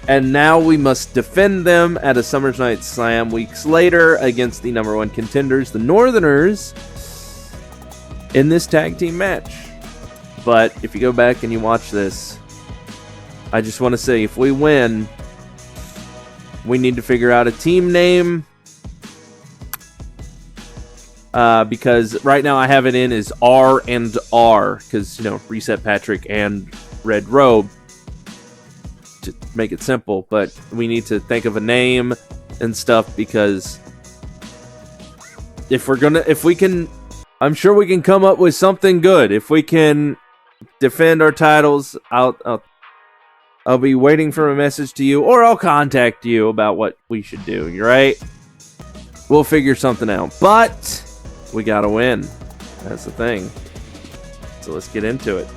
And now we must defend them at a Summer's Night Slam weeks later against the number one contenders, the Northerners, in this tag team match. But if you go back and you watch this, I just want to say, if we win, we need to figure out a team name. Because right now I have it in as R and R, because, Reset Patrick and Red Robe, to make it simple. But we need to think of a name and stuff, because if we can, I'm sure we can come up with something good. If we can defend our titles, I'll be waiting for a message to you, or I'll contact you about what we should do. You're right. We'll figure something out, but we gotta win. That's the thing. So let's get into it.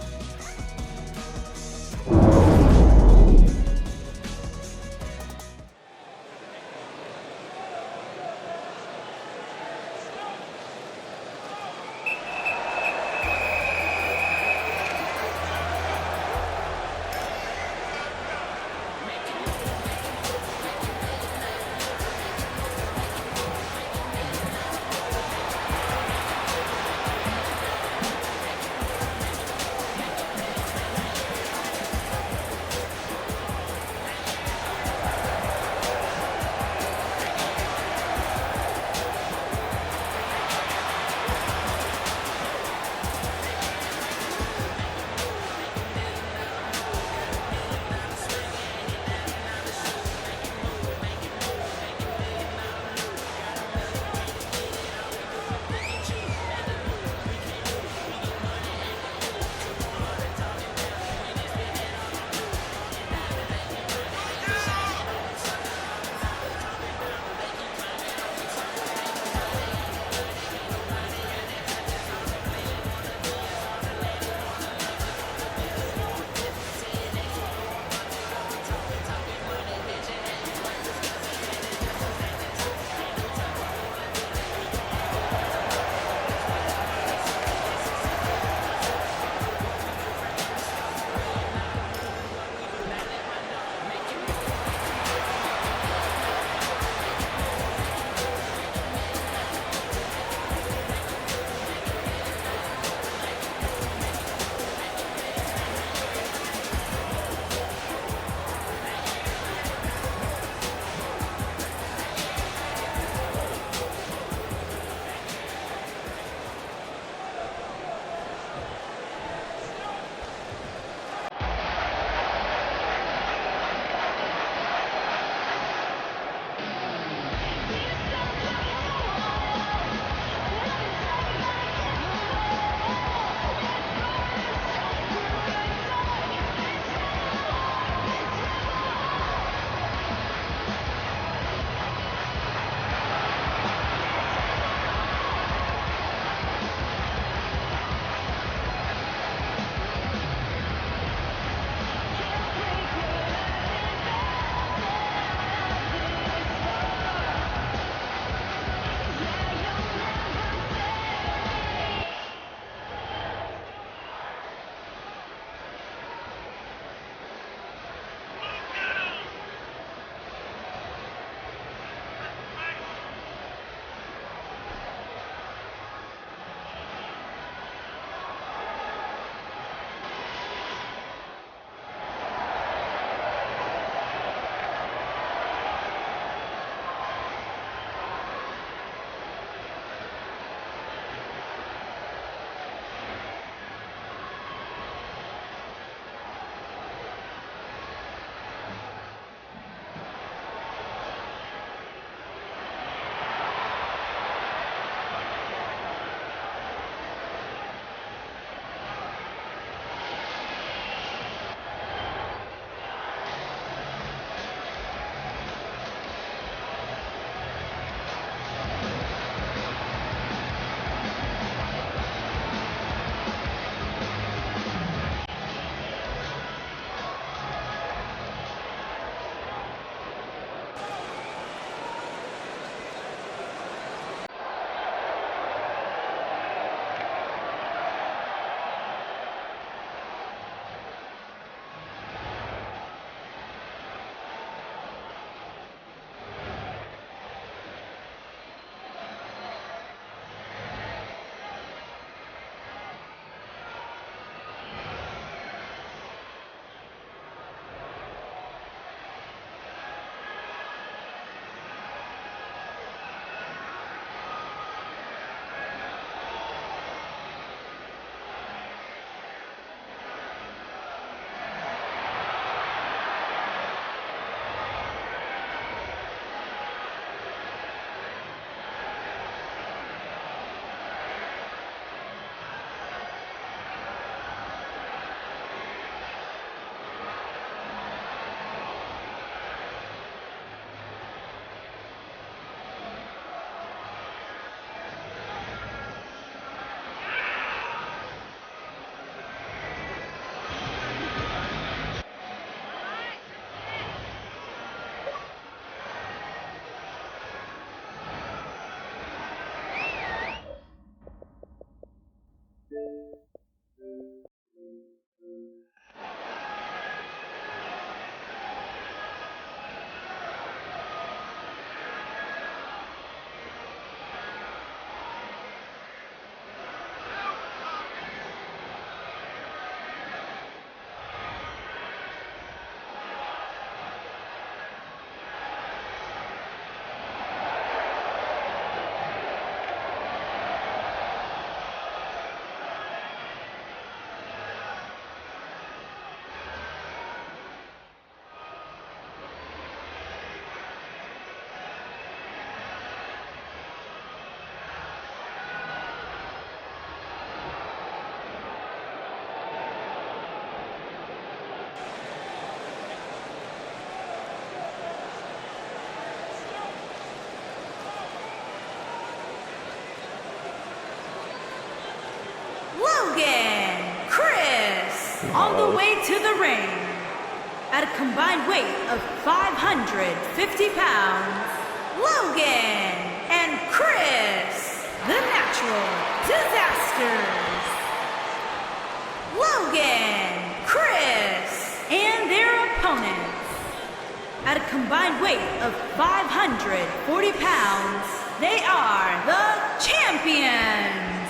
Logan Chris on the way to the ring. At a combined weight of 550 pounds, Logan and Chris, the Natural Disasters. Logan, Chris, and their opponents. At a combined weight of 540 pounds, they are the champions,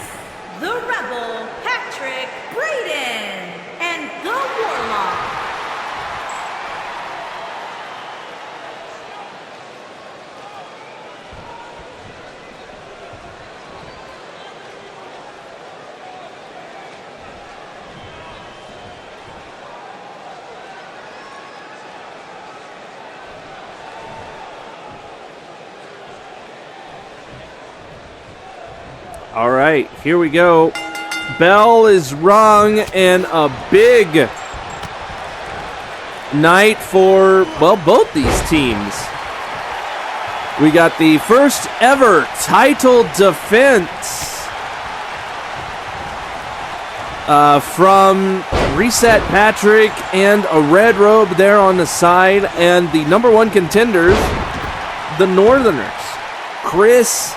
the Rebel Patrick Braden and the Warlock. All right, here we go. Bell is rung, and a big night for, well, both these teams. We got the first ever title defense from Reset Patrick and a red robe there on the side, and the number one contenders, the Northerners, Chris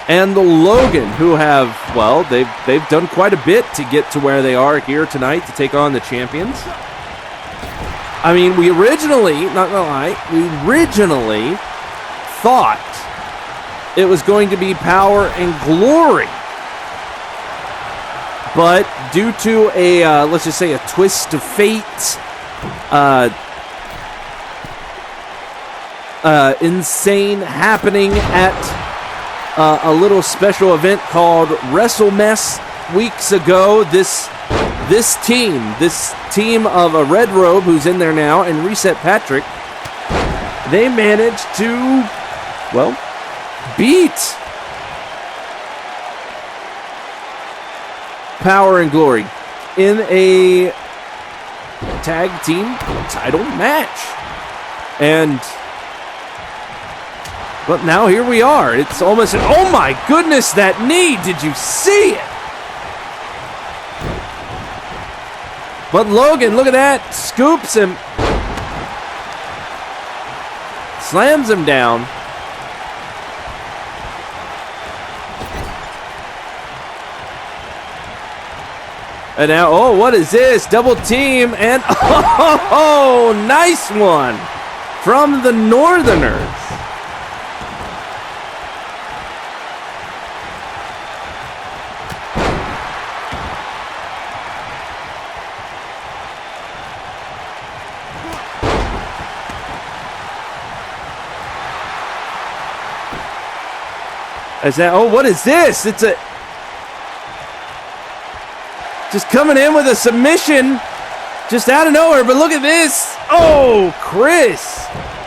and the Logan, who have, well, they've done quite a bit to get to where they are here tonight to take on the champions. I mean, we originally, not gonna lie, we originally thought it was going to be Power and Glory. But due to a, let's just say, a twist of fate, insane happening at a little special event called WrestleMess weeks ago. This team of a red robe who's in there now and Reset Patrick, they managed to, well, beat Power and Glory in a tag team title match. But now here we are. It's almost, oh my goodness, that knee. Did you see it? But Logan, look at that. Scoops him. Slams him down. And now, oh, what is this? Double team and, oh, nice one from the Northerners. Is that, oh, what is this? It's a, just coming in with a submission just out of nowhere, but look at this. Oh, Chris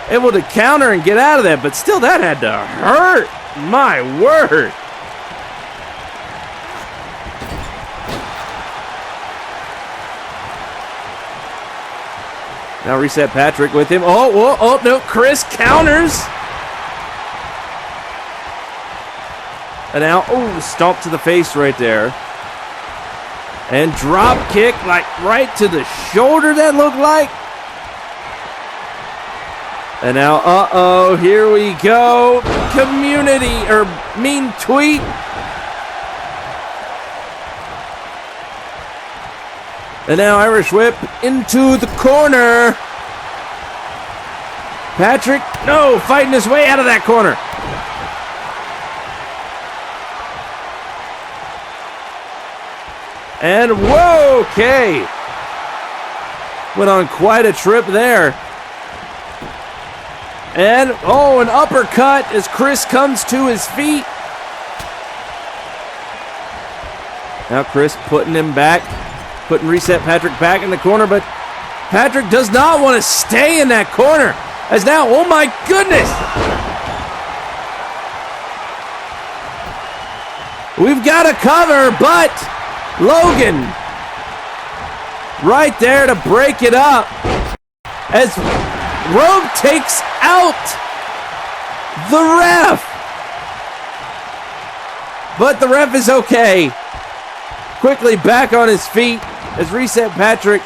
able to counter and get out of that, but still that had to hurt. My word. Now Reset Patrick with him. Oh, no, Chris counters. And now, oh, stomp to the face right there. And drop kick, like right to the shoulder, that looked like. And now, uh-oh, here we go. Community, or mean tweet. And now Irish whip into the corner. Patrick, no, fighting his way out of that corner. And whoa, okay. Went on quite a trip there. And, oh, an uppercut as Chris comes to his feet. Now Chris putting him back, putting Reset Patrick back in the corner, but Patrick does not want to stay in that corner. As now, oh my goodness. We've got a cover, but Logan right there to break it up as Rogue takes out the ref. But the ref is okay. quickly back on his feet as Reset Patrick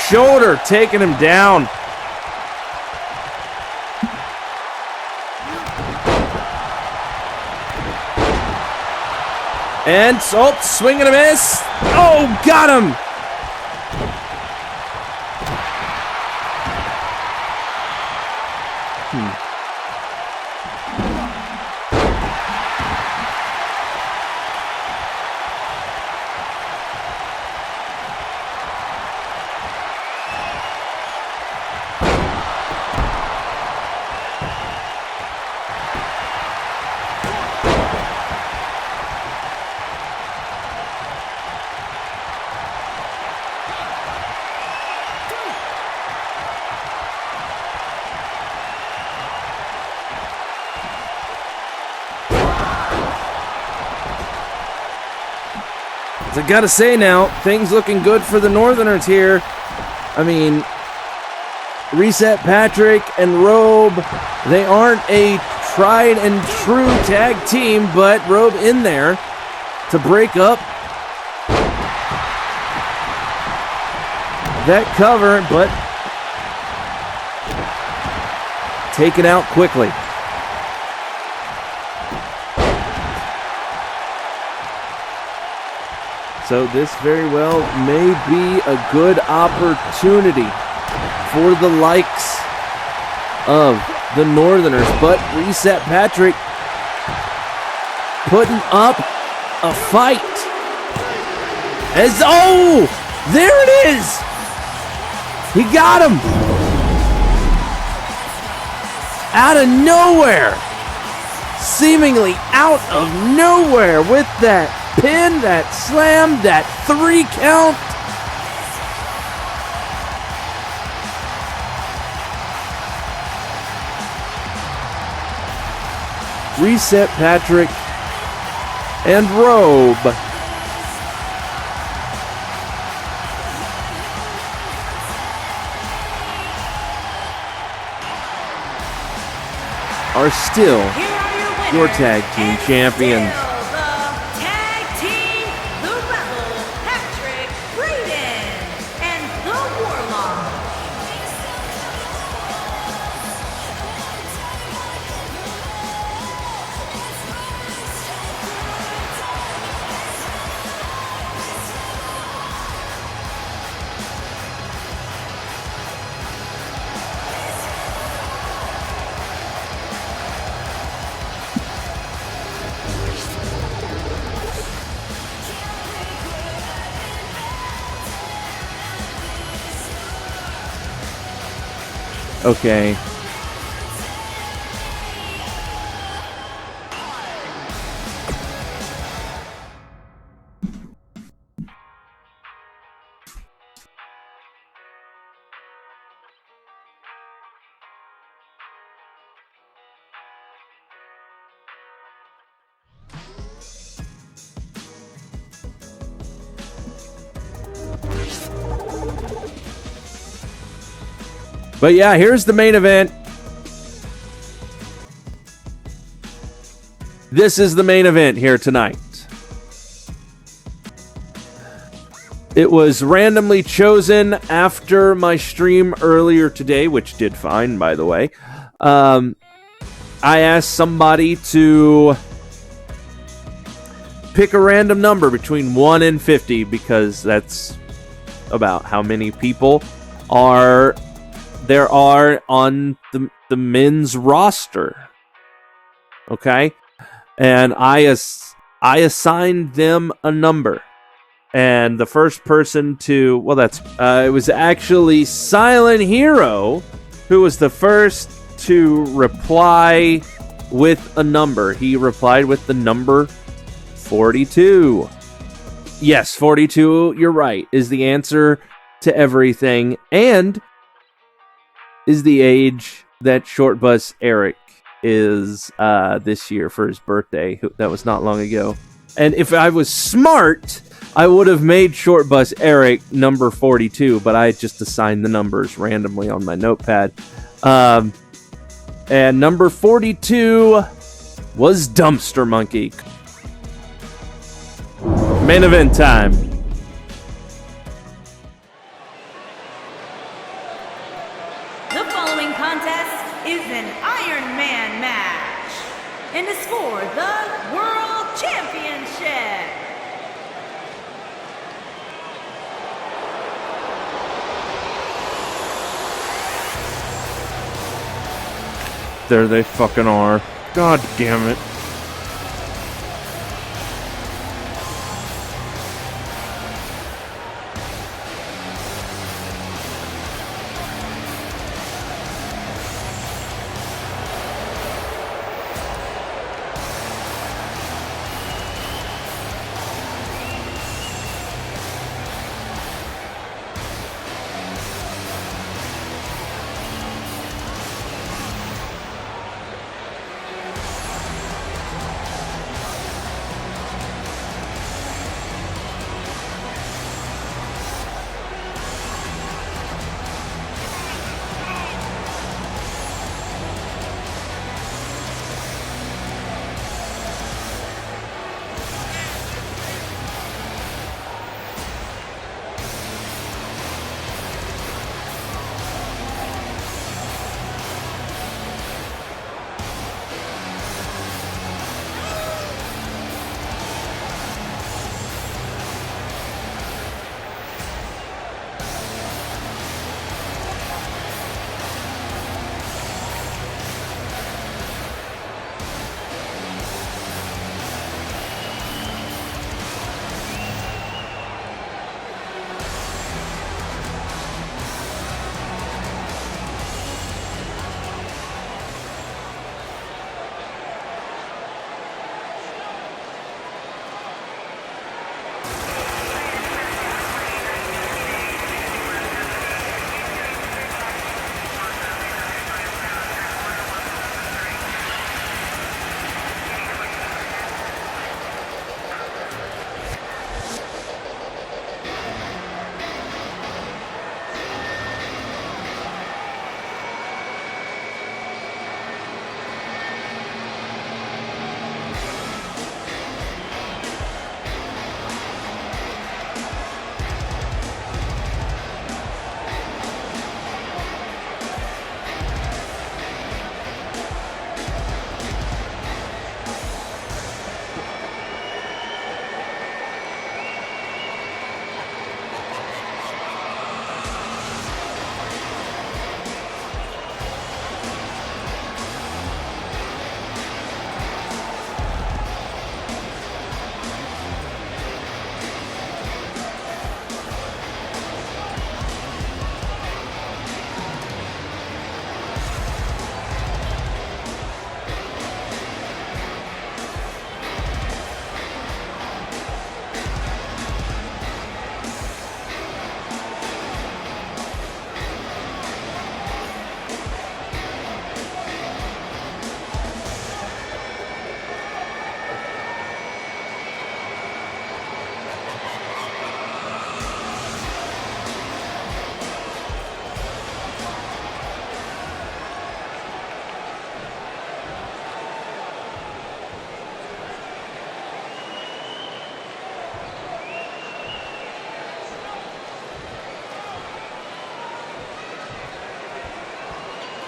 shoulder taking him down. And swing and a miss. Oh, got him. I gotta say now, things looking good for the Northerners here. I mean, Reset Patrick and Robe, they aren't a tried and true tag team, but Robe in there to break up that cover, but taken out quickly. So this very well may be a good opportunity for the likes of the Northerners. But Reset Patrick putting up a fight. There it is! He got him! Out of nowhere! Seemingly out of nowhere with that pin, that slam, that 3 count. Reset Patrick and Robe are still your tag team champions. Okay. But yeah, here's the main event. This is the main event here tonight. It was randomly chosen after my stream earlier today, which did fine, by the way. I asked somebody to pick a random number between 1 and 50 because that's about how many people there are on the men's roster. Okay? And I assigned them a number. And the first person to, it was actually Silent Hero who was the first to reply with a number. He replied with the number 42. Yes, 42, you're right, is the answer to everything. And is the age that Short Bus Eric is this year for his birthday. That was not long ago. And if I was smart, I would have made Short Bus Eric number 42, but I just assigned the numbers randomly on my notepad. And number 42 was Dumpster Monkey. Main event time. The following contest is an Iron Man match and is for the World Championship. There they fucking are. God damn it.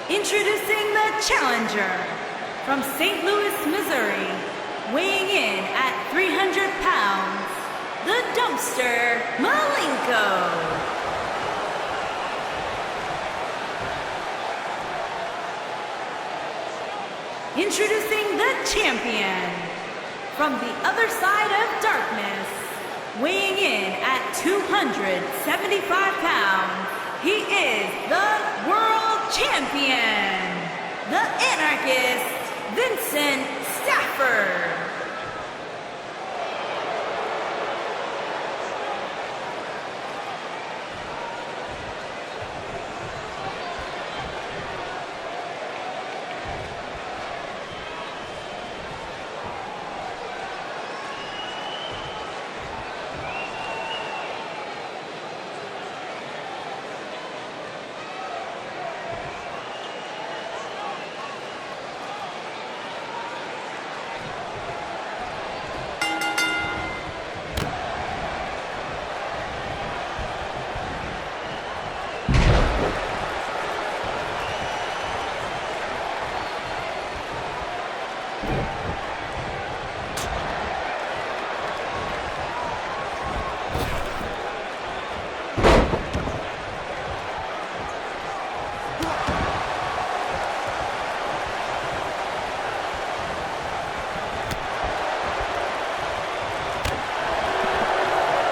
Introducing the challenger from St. Louis, Missouri, weighing in at 300 pounds, the Dumpster Malenko. Introducing the champion from the other side of darkness, weighing in at 275 pounds, he is the world champion, the anarchist, Vincent Stafford.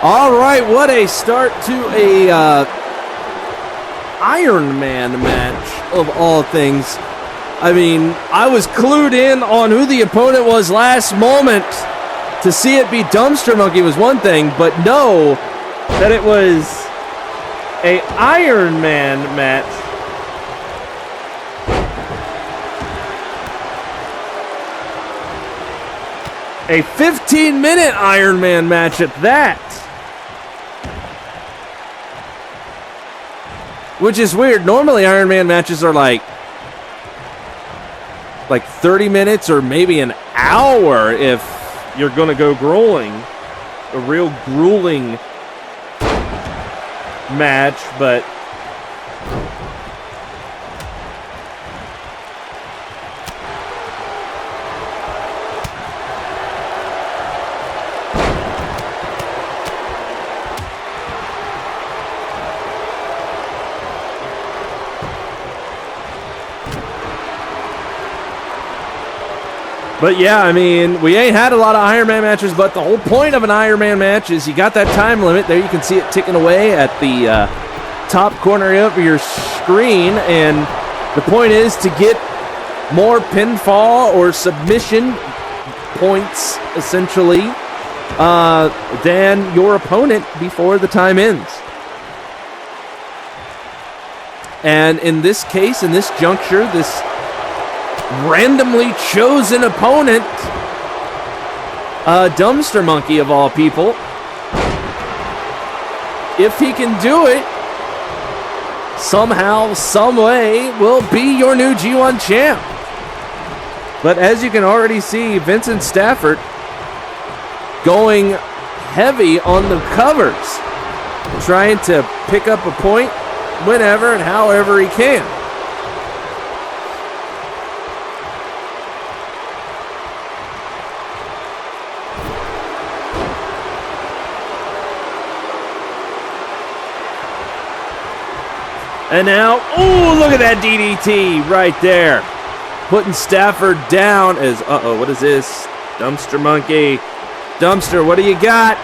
All right, what a start to a Iron Man match of all things. I mean, I was clued in on who the opponent was last moment. To see it be Dumpster Monkey was one thing, but know that it was a Iron Man match. A 15-minute Iron Man match at that. Which is weird. Normally Iron Man matches are like 30 minutes or maybe an hour if you're going to go grueling. A real grueling match, but yeah, I mean, we ain't had a lot of Iron Man matches, but the whole point of an Iron Man match is you got that time limit. There you can see it ticking away at the top corner of your screen, and the point is to get more pinfall or submission points, essentially, than your opponent before the time ends. And in this case, in this juncture, this randomly chosen opponent, Dumpster Monkey of all people, if he can do it somehow, some way, will be your new G1 champ. But as you can already see, Vincent Stafford going heavy on the covers, trying to pick up a point whenever and however he can. And now, ooh, look at that DDT right there. Putting Stafford down as, what is this? Dumpster Monkey. Dumpster, what do you got?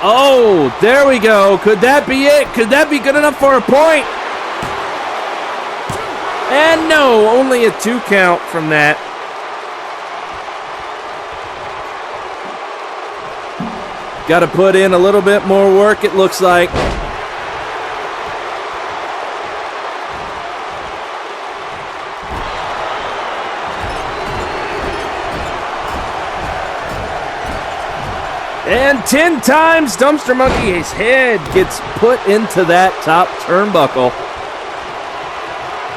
Oh, there we go. Could that be it? Could that be good enough for a point? And no, only a 2 count from that. Got to put in a little bit more work, it looks like. And 10 times Dumpster Monkey's head gets put into that top turnbuckle.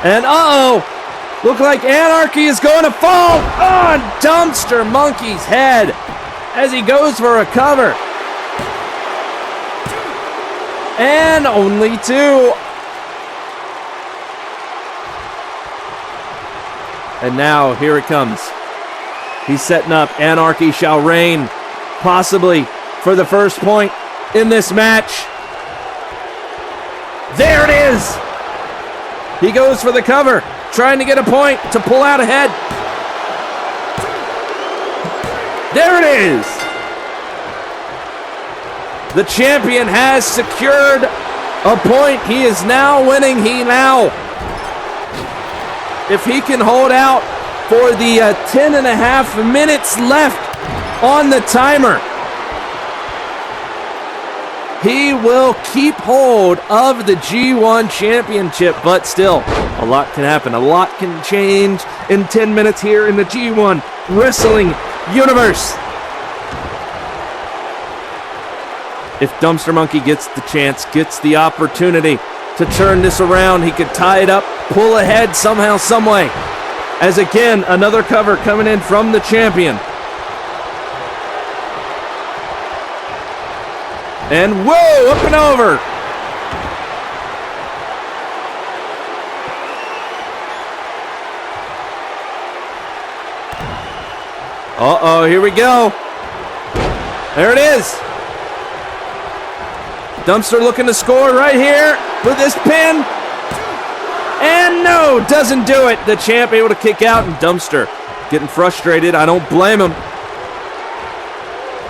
And look like Anarchy is going to fall on Dumpster Monkey's head as he goes for a cover. And only 2. And now here it comes. He's setting up Anarchy shall reign. Possibly for the first point in this match. There it is. He goes for the cover, trying to get a point to pull out ahead. There it is. The champion has secured a point. He is now winning. If he can hold out for the 10 and a half minutes left on the timer, he will keep hold of the G1 championship. But still, a lot can happen. A lot can change in 10 minutes here in the G1 Wrestling Universe. If Dumpster Monkey gets the chance, gets the opportunity to turn this around, he could tie it up, pull ahead somehow, some way. As again, another cover coming in from the champion. And whoa, up and over. Here we go. There it is. Dumpster looking to score right here with this pin. And no, doesn't do it. The champ able to kick out, and Dumpster getting frustrated. I don't blame him.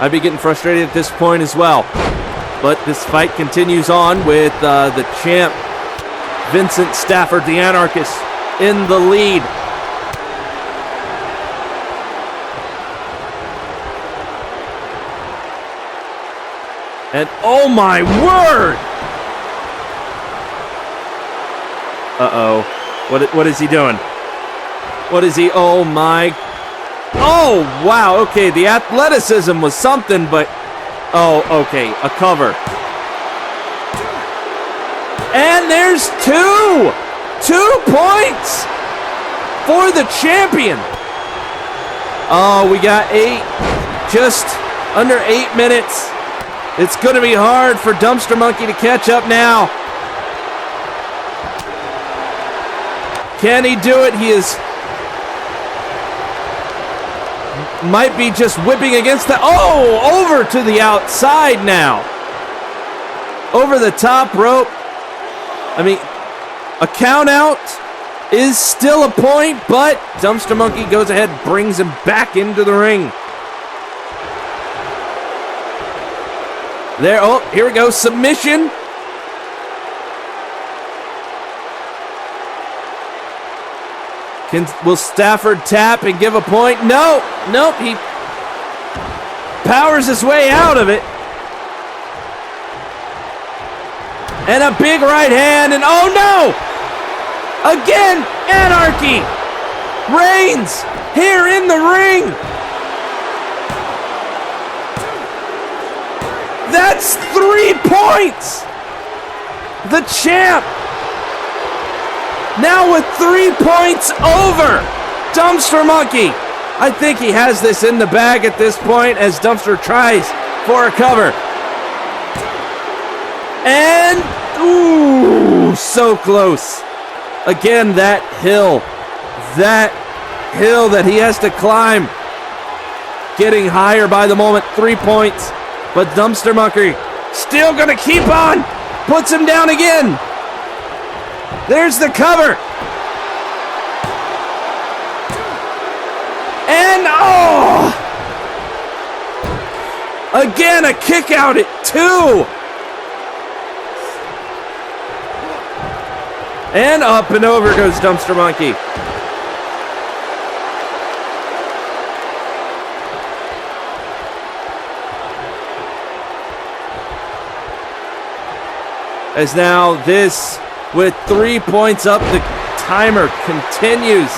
I'd be getting frustrated at this point as well. But this fight continues on with the champ, Vincent Stafford, the Anarchist, in the lead. And oh my word! Uh-oh. What is he doing? What is he? Oh my. Oh, wow. Okay, the athleticism was something, but... Oh, okay. A cover. And there's 2! 2 points for the champion. Oh, we got 8. Just under 8 minutes. It's going to be hard for Dumpster Monkey to catch up now. Can he do it? He is... Might be just whipping against the... Oh, over to the outside now. Over the top rope. I mean, a count out is still a point, but Dumpster Monkey goes ahead, brings him back into the ring. There, oh, here we go, submission. Will Stafford tap and give a point? No, nope, he powers his way out of it. And a big right hand, and oh no! Again, Anarchy reigns here in the ring. That's 3 points. The champ now with 3 points over Dumpster Monkey. I think he has this in the bag at this point as Dumpster tries for a cover. And, ooh, so close. Again, that hill that he has to climb, getting higher by the moment. 3 points, but Dumpster Monkey still gonna keep on. Puts him down again. There's the cover. And oh! Again, a kick out at 2. And up and over goes Dumpster Monkey. As now this, with 3 points up, the timer continues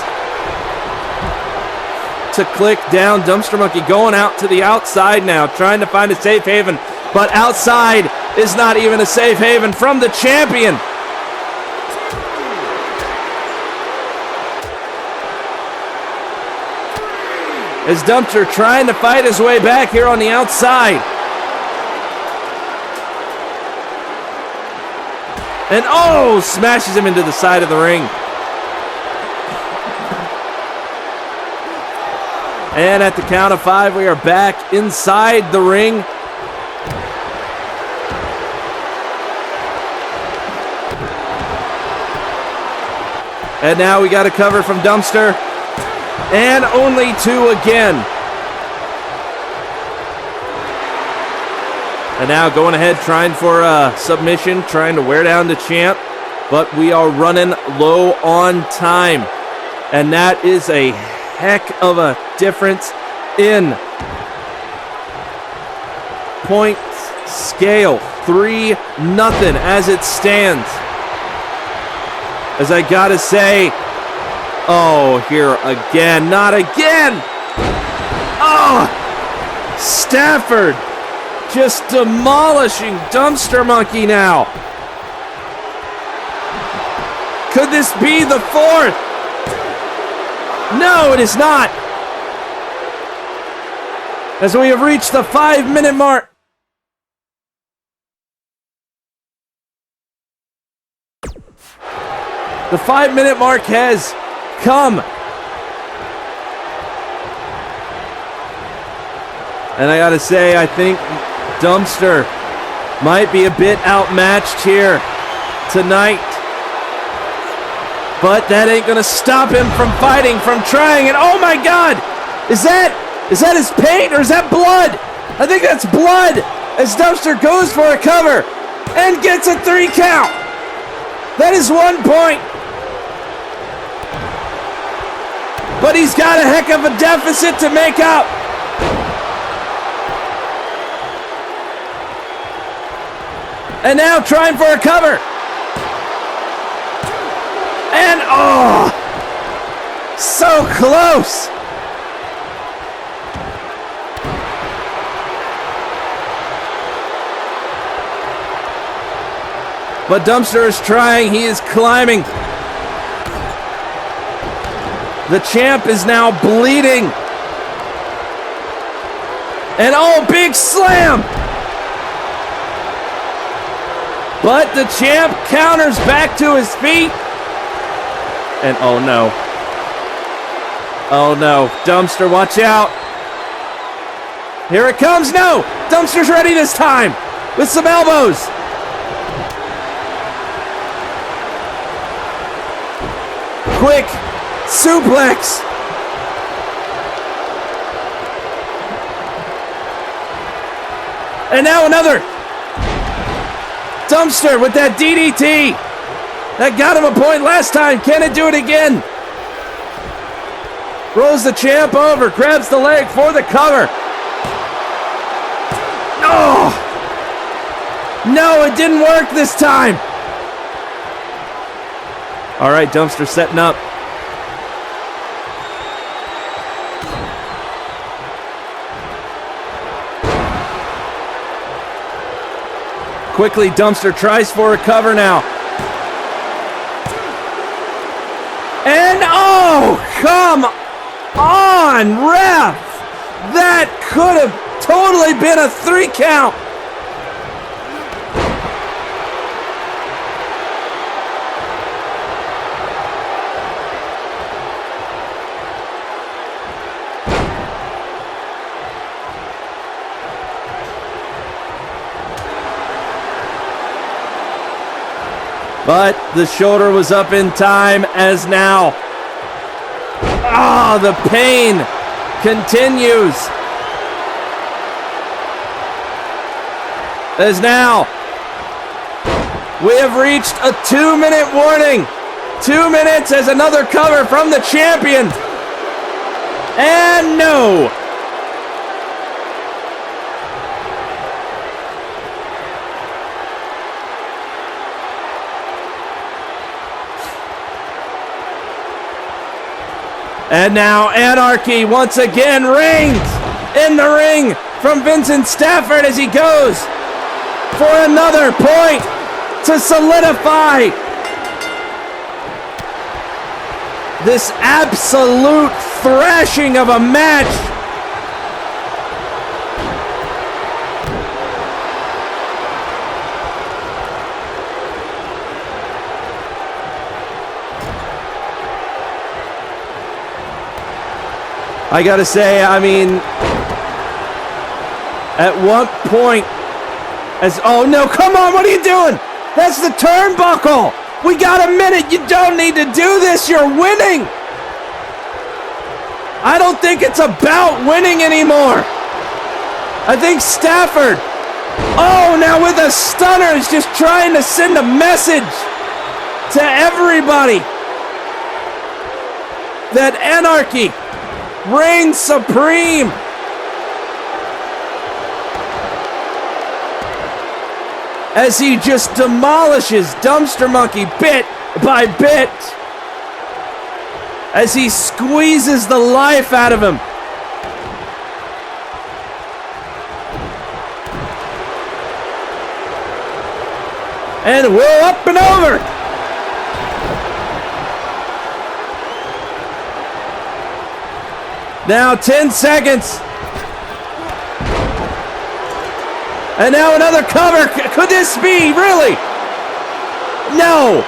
to click down. Dumpster Monkey going out to the outside now, trying to find a safe haven. But outside is not even a safe haven from the champion. As Dumpster trying to fight his way back here on the outside. And oh, smashes him into the side of the ring. And at the count of 5, we are back inside the ring. And now we got a cover from Dumpster. And only 2 again. And now going ahead, trying for a submission, trying to wear down the champ. But we are running low on time. And that is a heck of a difference in point scale. 3-0 as it stands. As I gotta say, oh, here again, not again. Oh, Stafford just demolishing Dumpster Monkey now. Could this be the 4th? No, it is not. As we have reached the 5-minute mark. The 5-minute mark has come. And I gotta say, I think Dumpster might be a bit outmatched here tonight. But that ain't gonna stop him from fighting, from trying. And oh my God! Is that his paint or is that blood? I think that's blood as Dumpster goes for a cover and gets a 3 count. That is 1 point. But he's got a heck of a deficit to make up. And now trying for a cover. And oh, so close. But Dumpster is trying, he is climbing. The champ is now bleeding. And oh, big slam. But the champ counters back to his feet. And oh no. Oh no, Dumpster, watch out. Here it comes, no! Dumpster's ready this time with some elbows. Quick suplex. And now another. Dumpster with that DDT. That got him a point last time. Can it do it again? Rolls the champ over. Grabs the leg for the cover. Oh! No, it didn't work this time. All right, Dumpster setting up. Quickly, Dumpster tries for a cover now. And oh, come on, ref! That could have totally been a 3 count. But the shoulder was up in time as now. Ah, the pain continues. As now, we have reached a 2-minute warning. 2 minutes as another cover from the champion. And no. And now Anarchy once again reigns in the ring from Vincent Stafford as he goes for another point to solidify this absolute thrashing of a match. I gotta say, I mean, at what point, oh no, come on, what are you doing? That's the turnbuckle. We got a minute, you don't need to do this, you're winning. I don't think it's about winning anymore. I think Stafford, oh, now with a stunner, is just trying to send a message to everybody that Anarchy reigns supreme. As he just demolishes Dumpster Monkey bit by bit. As he squeezes the life out of him. And we're up and over. Now 10 seconds. And now another cover. Could this be, really? No.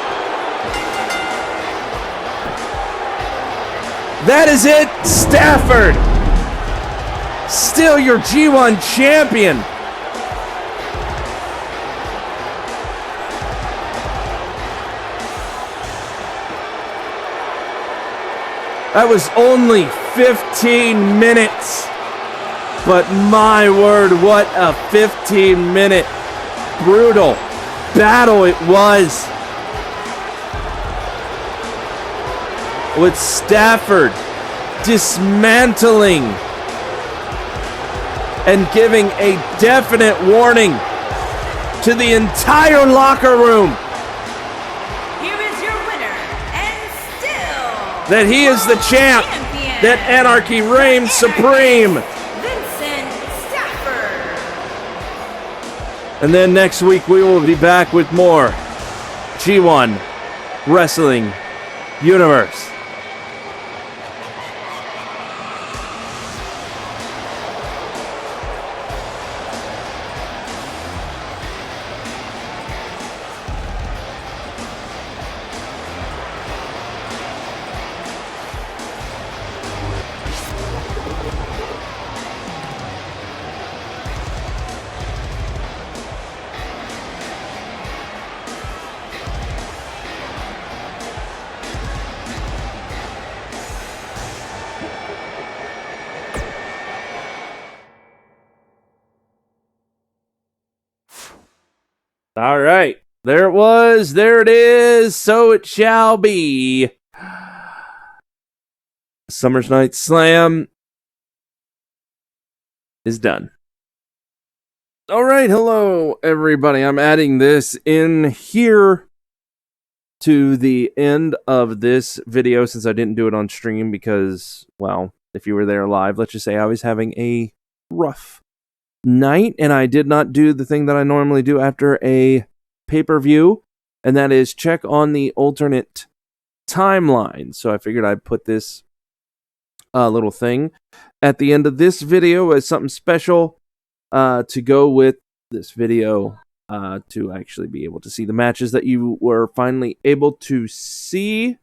That is it, Stafford. Still your G1 champion. That was only 15 minutes. But my word, what a 15-minute brutal battle it was. With Stafford dismantling and giving a definite warning to the entire locker room Here is your winner, and still that he is the champ, that Anarchy reigns supreme. Vincent Stafford. And then next week we will be back with more G1 Wrestling Universe. All right. There it was. There it is. So it shall be. Summer's Night Slam is done. All right. Hello, everybody. I'm adding this in here to the end of this video since I didn't do it on stream because, well, if you were there live, let's just say I was having a rough night and I did not do the thing that I normally do after a pay-per-view, and that is check on the alternate timeline. So I figured I'd put this little thing at the end of this video as something special to go with this video to actually be able to see the matches that you were finally able to see.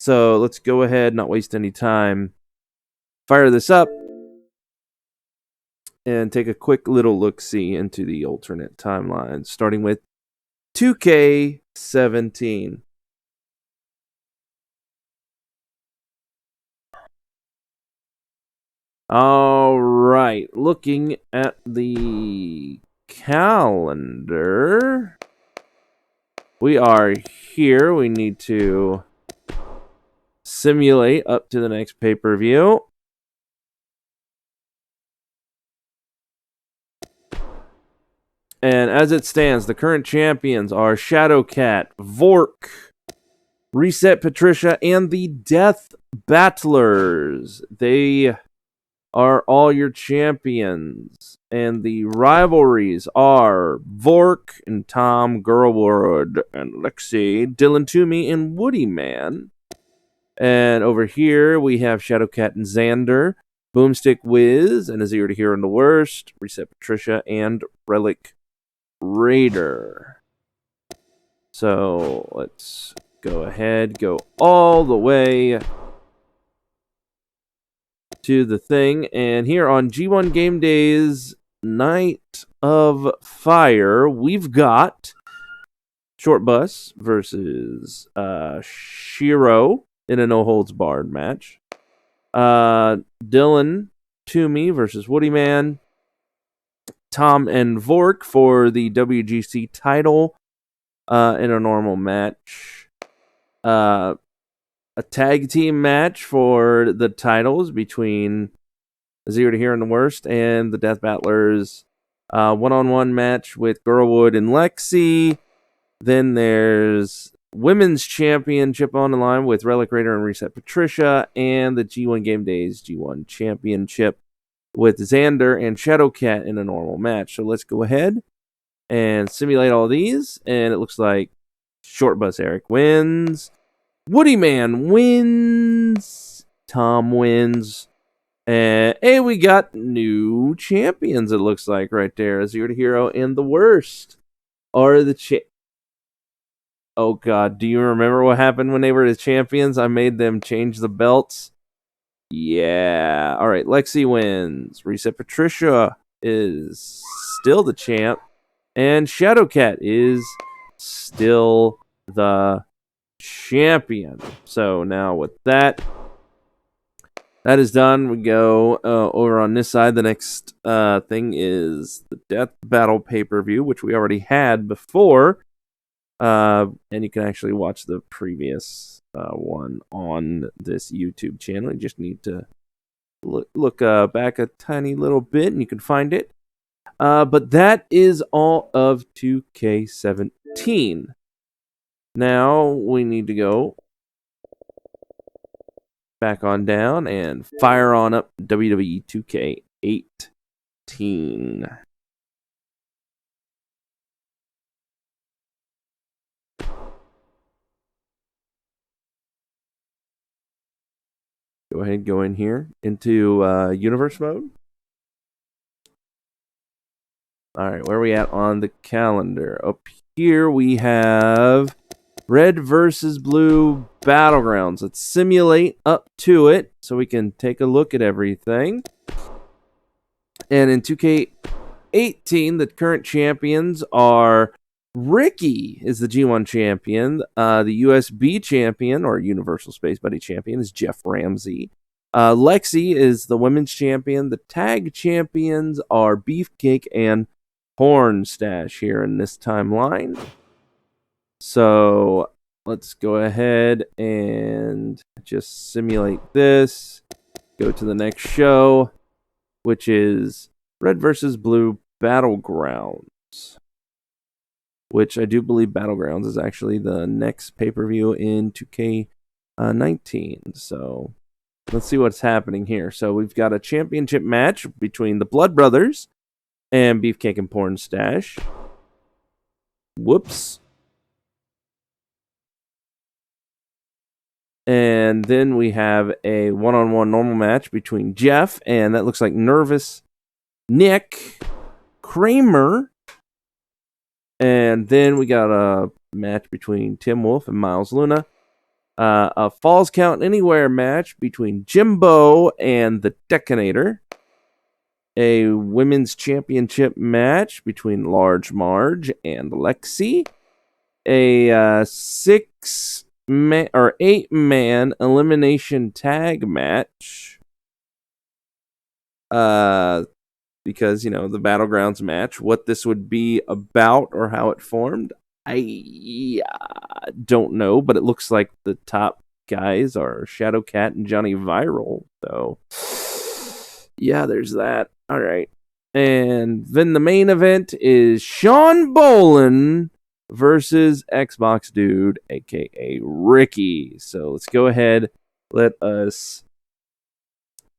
So let's go ahead, not waste any time, fire this up, and take a quick little look-see into the alternate timeline, starting with 2K17. All right, looking at the calendar, we are here. We need to simulate up to the next pay-per-view. And as it stands, the current champions are Shadowcat, Vork, Reset Patricia, and the Death Battlers. They are all your champions. And the rivalries are Vork and Tom Girlwood and Lexi, Dylan Toomey, and Woody Man. And over here, we have Shadowcat and Xander, Boomstick Wiz, and a Zero to Hero and the Worst, Reset Patricia, and Relic Raider. So let's go ahead, go all the way to the thing. And here on G1 Game Days Night of Fire, we've got Short Bus versus Shiro in a no holds barred match. Dylan Toomey versus Woody Man. Tom and Vork for the WGC title in a normal match. A tag team match for the titles between Zero to Hero and the Worst and the Death Battlers. One-on-one match with Girlwood and Lexi. Then there's Women's Championship on the line with Relic Raider and Reset Patricia. And the G1 Game Days G1 Championship with Xander and Shadowcat in a normal match. So let's go ahead and simulate all these. And it looks like Short Bus Eric wins. Woody Man wins. Tom wins. And hey, we got new champions, it looks like, right there. Zero to Hero and the Worst are the Oh, God. Do you remember what happened when they were the champions? I made them change the belts. Yeah. All right. Lexi wins. Reset Patricia is still the champ. And Shadowcat is still the champion. So now with that, that is done. We go over on this side. The next thing is the Death Battle pay-per-view, which we already had before. And you can actually watch the previous one on this YouTube channel. You just need to look back a tiny little bit and you can find it. But that is all of 2K17. Now we need to go back on down and fire on up WWE 2K18. Go ahead and go in here into universe mode. All right, where are we at on the calendar? Up here we have Red versus Blue Battlegrounds. Let's simulate up to it so we can take a look at everything. And in 2K18, the current champions are Ricky is the G1 champion. The USB champion, or Universal Space Buddy champion, is Jeff Ramsey. Lexi is the women's champion. The tag champions are Beefcake and Pornstache here in this timeline. So let's go ahead and just simulate this. Go to the next show, which is Red versus Blue Battlegrounds, which I do believe Battlegrounds is actually the next pay-per-view in 2K19. So let's see what's happening here. So we've got a championship match between the Blood Brothers and Beefcake and Pornstache. Whoops. And then we have a one-on-one normal match between Jeff and that looks like Nervous Nick Kramer. And then we got a match between Tim Wolf and Miles Luna. A Falls Count Anywhere match between Jimbo and the Deconator. A women's championship match between Large Marge and Lexi. A 8-man elimination tag match. Because, you know, the Battlegrounds match, what this would be about or how it formed, I don't know, but it looks like the top guys are Shadowcat and Johnny Viral. So, yeah, there's that. All right. And then the main event is Sean Bolin versus Xbox Dude, a.k.a. Ricky. So let's go ahead. Let us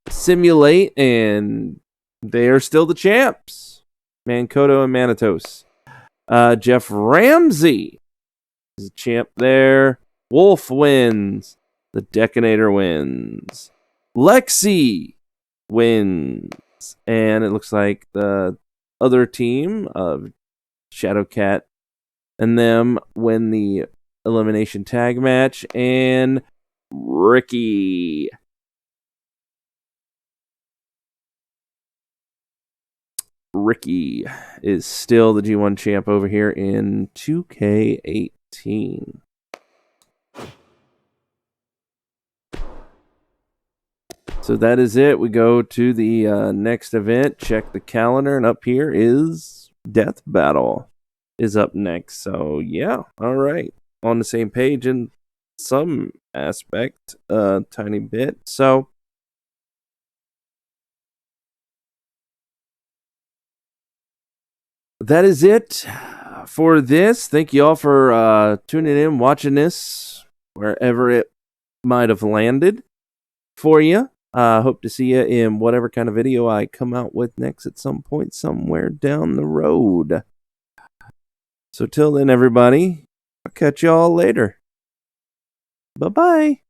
simulate, and they are still the champs. Mankoto and Manitos. Jeff Ramsey is a champ there. Wolf wins. The Deconator wins. Lexi wins. And it looks like the other team of Shadowcat and them win the elimination tag match. And Ricky is still the G1 champ over here in 2K18. So that is it. We go to the next event. Check the calendar, and up here is Death Battle is up next. So yeah, all right, on the same page in some aspect, tiny bit. So that is it for this. Thank you all for tuning in, watching this, wherever it might have landed for you. Hope to see you in whatever kind of video I come out with next at some point somewhere down the road. So till then, everybody, I'll catch y'all later. Bye-bye.